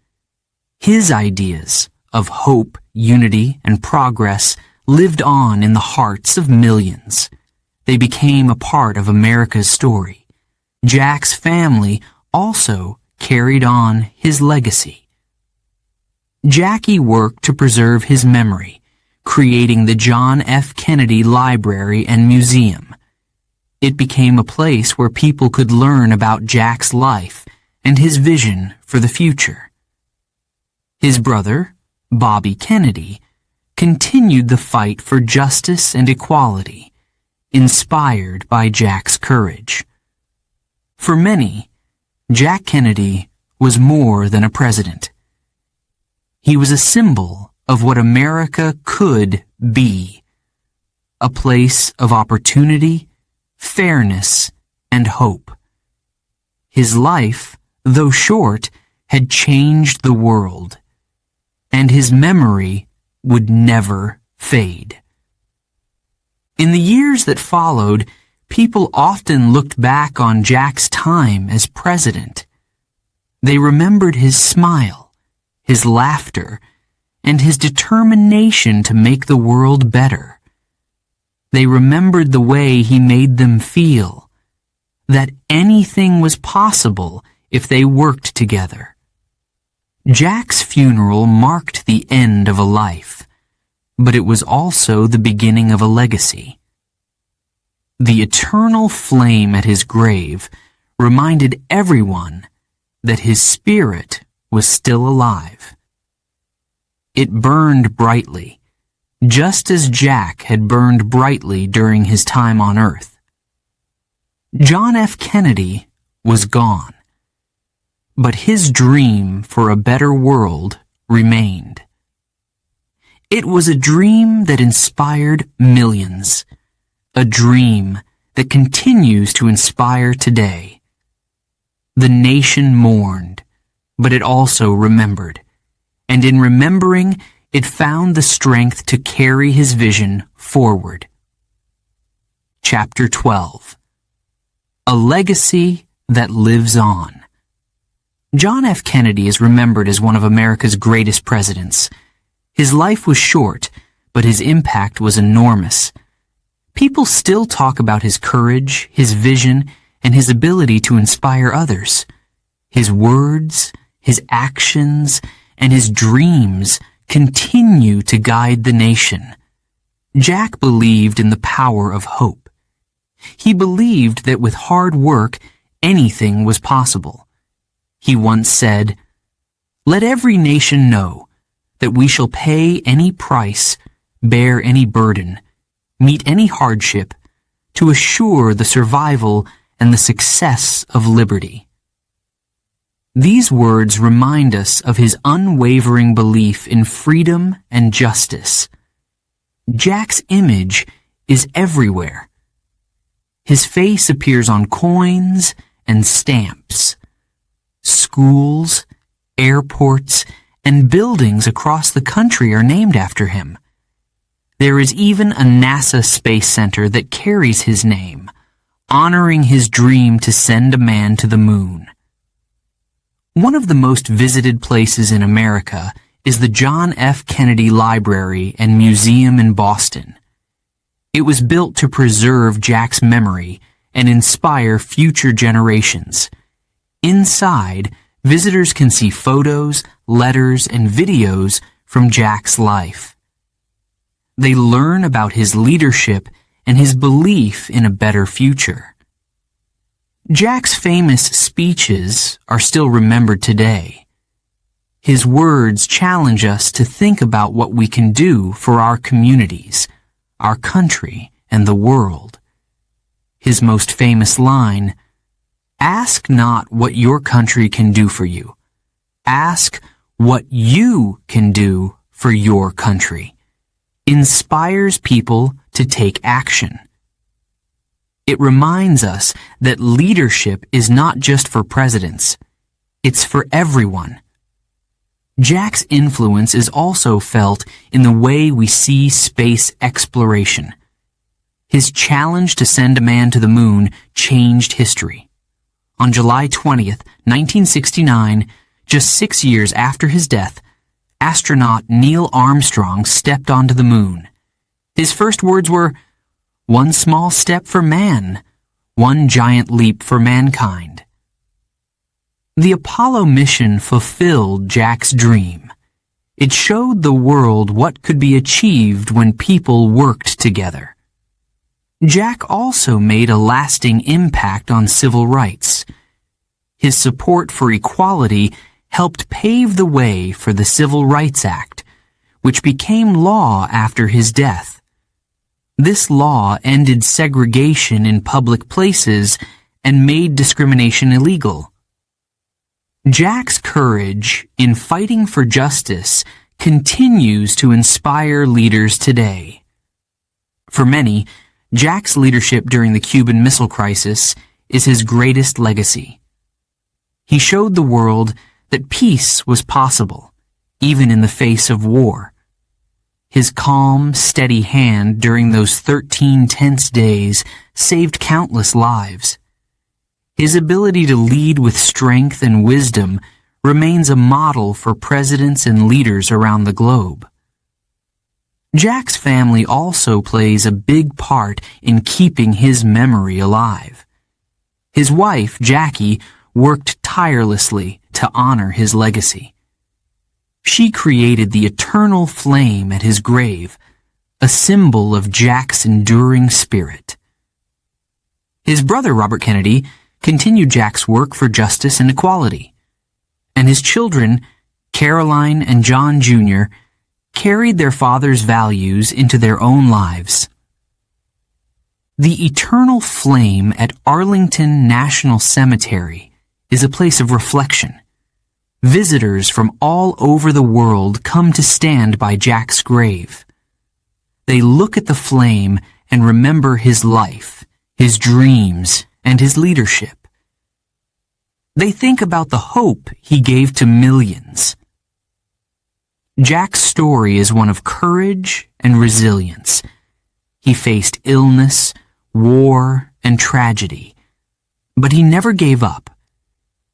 His ideas of hope, unity, and progress lived on in the hearts of millions. They became a part of America's story. Jack's family also carried on his legacy. Jackie worked to preserve his memory, creating the John F. Kennedy Library and Museum. It became a place where people could learn about Jack's life and his vision for the future. His brother, Bobby Kennedy, continued the fight for justice and equality, inspired by Jack's courage. For many, Jack Kennedy was more than a president. He was a symbol of what America could be, a place of opportunity, fairness, and hope. His life, though short, had changed the world, and his memory would never fade. In the years that followed, people often looked back on Jack's time as president. They remembered his smile, his laughter, and his determination to make the world better. They remembered the way he made them feel, that anything was possible if they worked together. Jack's funeral marked the end of a life, but it was also the beginning of a legacy. The eternal flame at his grave reminded everyone that his spirit was still alive. It burned brightly, just as Jack had burned brightly during his time on Earth. John F. Kennedy was gone, but his dream for a better world remained. It was a dream that inspired millions, a dream that continues to inspire today. The nation mourned, but it also remembered, and in remembering, it found the strength to carry his vision forward. Chapter 12. A Legacy That Lives On. John F. Kennedy is remembered as one of America's greatest presidents. His life was short, but his impact was enormous. People still talk about his courage, his vision, and his ability to inspire others. His words, his actions, and his dreams continue to guide the nation. Jack believed in the power of hope. He believed that with hard work, anything was possible. He once said, "Let every nation know that we shall pay any price, bear any burden, meet any hardship, to assure the survival and the success of liberty." These words remind us of his unwavering belief in freedom and justice. Jack's image is everywhere. His face appears on coins and stamps. Schools, airports, and buildings across the country are named after him. There is even a NASA space center that carries his name, honoring his dream to send a man to the moon. One of the most visited places in America is the John F. Kennedy Library and Museum in Boston. It was built to preserve Jack's memory and inspire future generations. Inside, visitors can see photos, letters, and videos from Jack's life. They learn about his leadership and his belief in a better future. Jack's famous speeches are still remembered today. His words challenge us to think about what we can do for our communities, our country, and the world. His most famous line, "Ask not what your country can do for you. Ask what you can do for your country," inspires people to take action. It reminds us that leadership is not just for presidents. It's for everyone. Jack's influence is also felt in the way we see space exploration. His challenge to send a man to the moon changed history. On July 20th, 1969, just 6 years after his death, astronaut Neil Armstrong stepped onto the moon. His first words were, "One small step for man, one giant leap for mankind." The Apollo mission fulfilled Jack's dream. It showed the world what could be achieved when people worked together. Jack also made a lasting impact on civil rights. His support for equality helped pave the way for the Civil Rights Act, which became law after his death. This law ended segregation in public places and made discrimination illegal. Jack's courage in fighting for justice continues to inspire leaders today. For many, Jack's leadership during the Cuban Missile Crisis is his greatest legacy. He showed the world that peace was possible, even in the face of war. His calm, steady hand during those 13 tense days saved countless lives. His ability to lead with strength and wisdom remains a model for presidents and leaders around the globe. Jack's family also plays a big part in keeping his memory alive. His wife, Jackie, worked tirelessly to honor his legacy. She created the eternal flame at his grave, a symbol of Jack's enduring spirit. His brother, Robert Kennedy, continued Jack's work for justice and equality, and his children, Caroline and John Jr., carried their father's values into their own lives. The eternal flame at Arlington National Cemetery is a place of reflection. Visitors from all over the world come to stand by Jack's grave. They look at the flame and remember his life, his dreams, and his leadership. They think about the hope he gave to millions. Jack's story is one of courage and resilience. He faced illness, war, and tragedy, but he never gave up.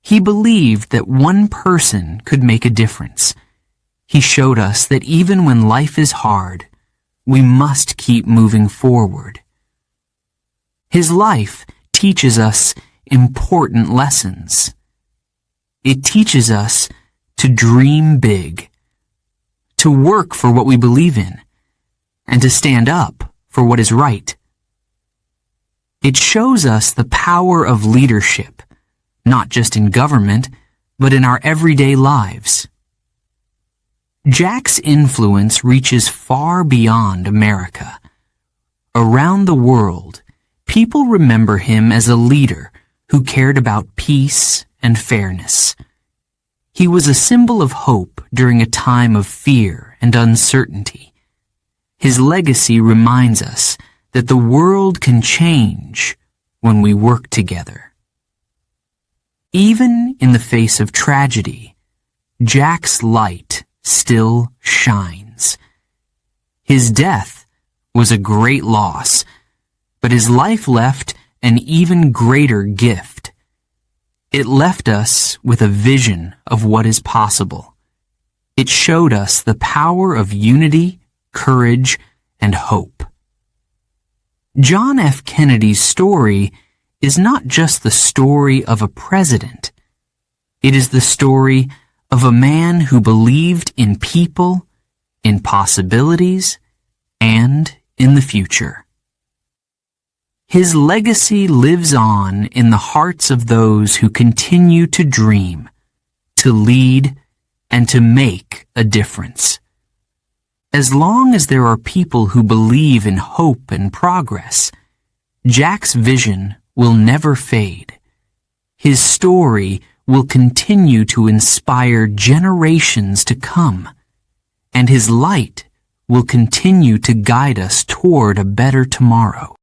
He believed that one person could make a difference. He showed us that even when life is hard, we must keep moving forward. His life teaches us important lessons. It teaches us to dream big, to work for what we believe in, and to stand up for what is right. It shows us the power of leadership, not just in government, but in our everyday lives. Jack's influence reaches far beyond America. Around the world, people remember him as a leader who cared about peace and fairness. He was a symbol of hope during a time of fear and uncertainty. His legacy reminds us that the world can change when we work together. Even in the face of tragedy, Jack's light still shines. His death was a great loss, but his life left an even greater gift. It left us with a vision of what is possible. It showed us the power of unity, courage, and hope. John F. Kennedy's story is not just the story of a president. It is the story of a man who believed in people, in possibilities, and in the future. His legacy lives on in the hearts of those who continue to dream, to lead, and to make a difference. As long as there are people who believe in hope and progress, Jack's vision will never fade. His story will continue to inspire generations to come, and his light will continue to guide us toward a better tomorrow.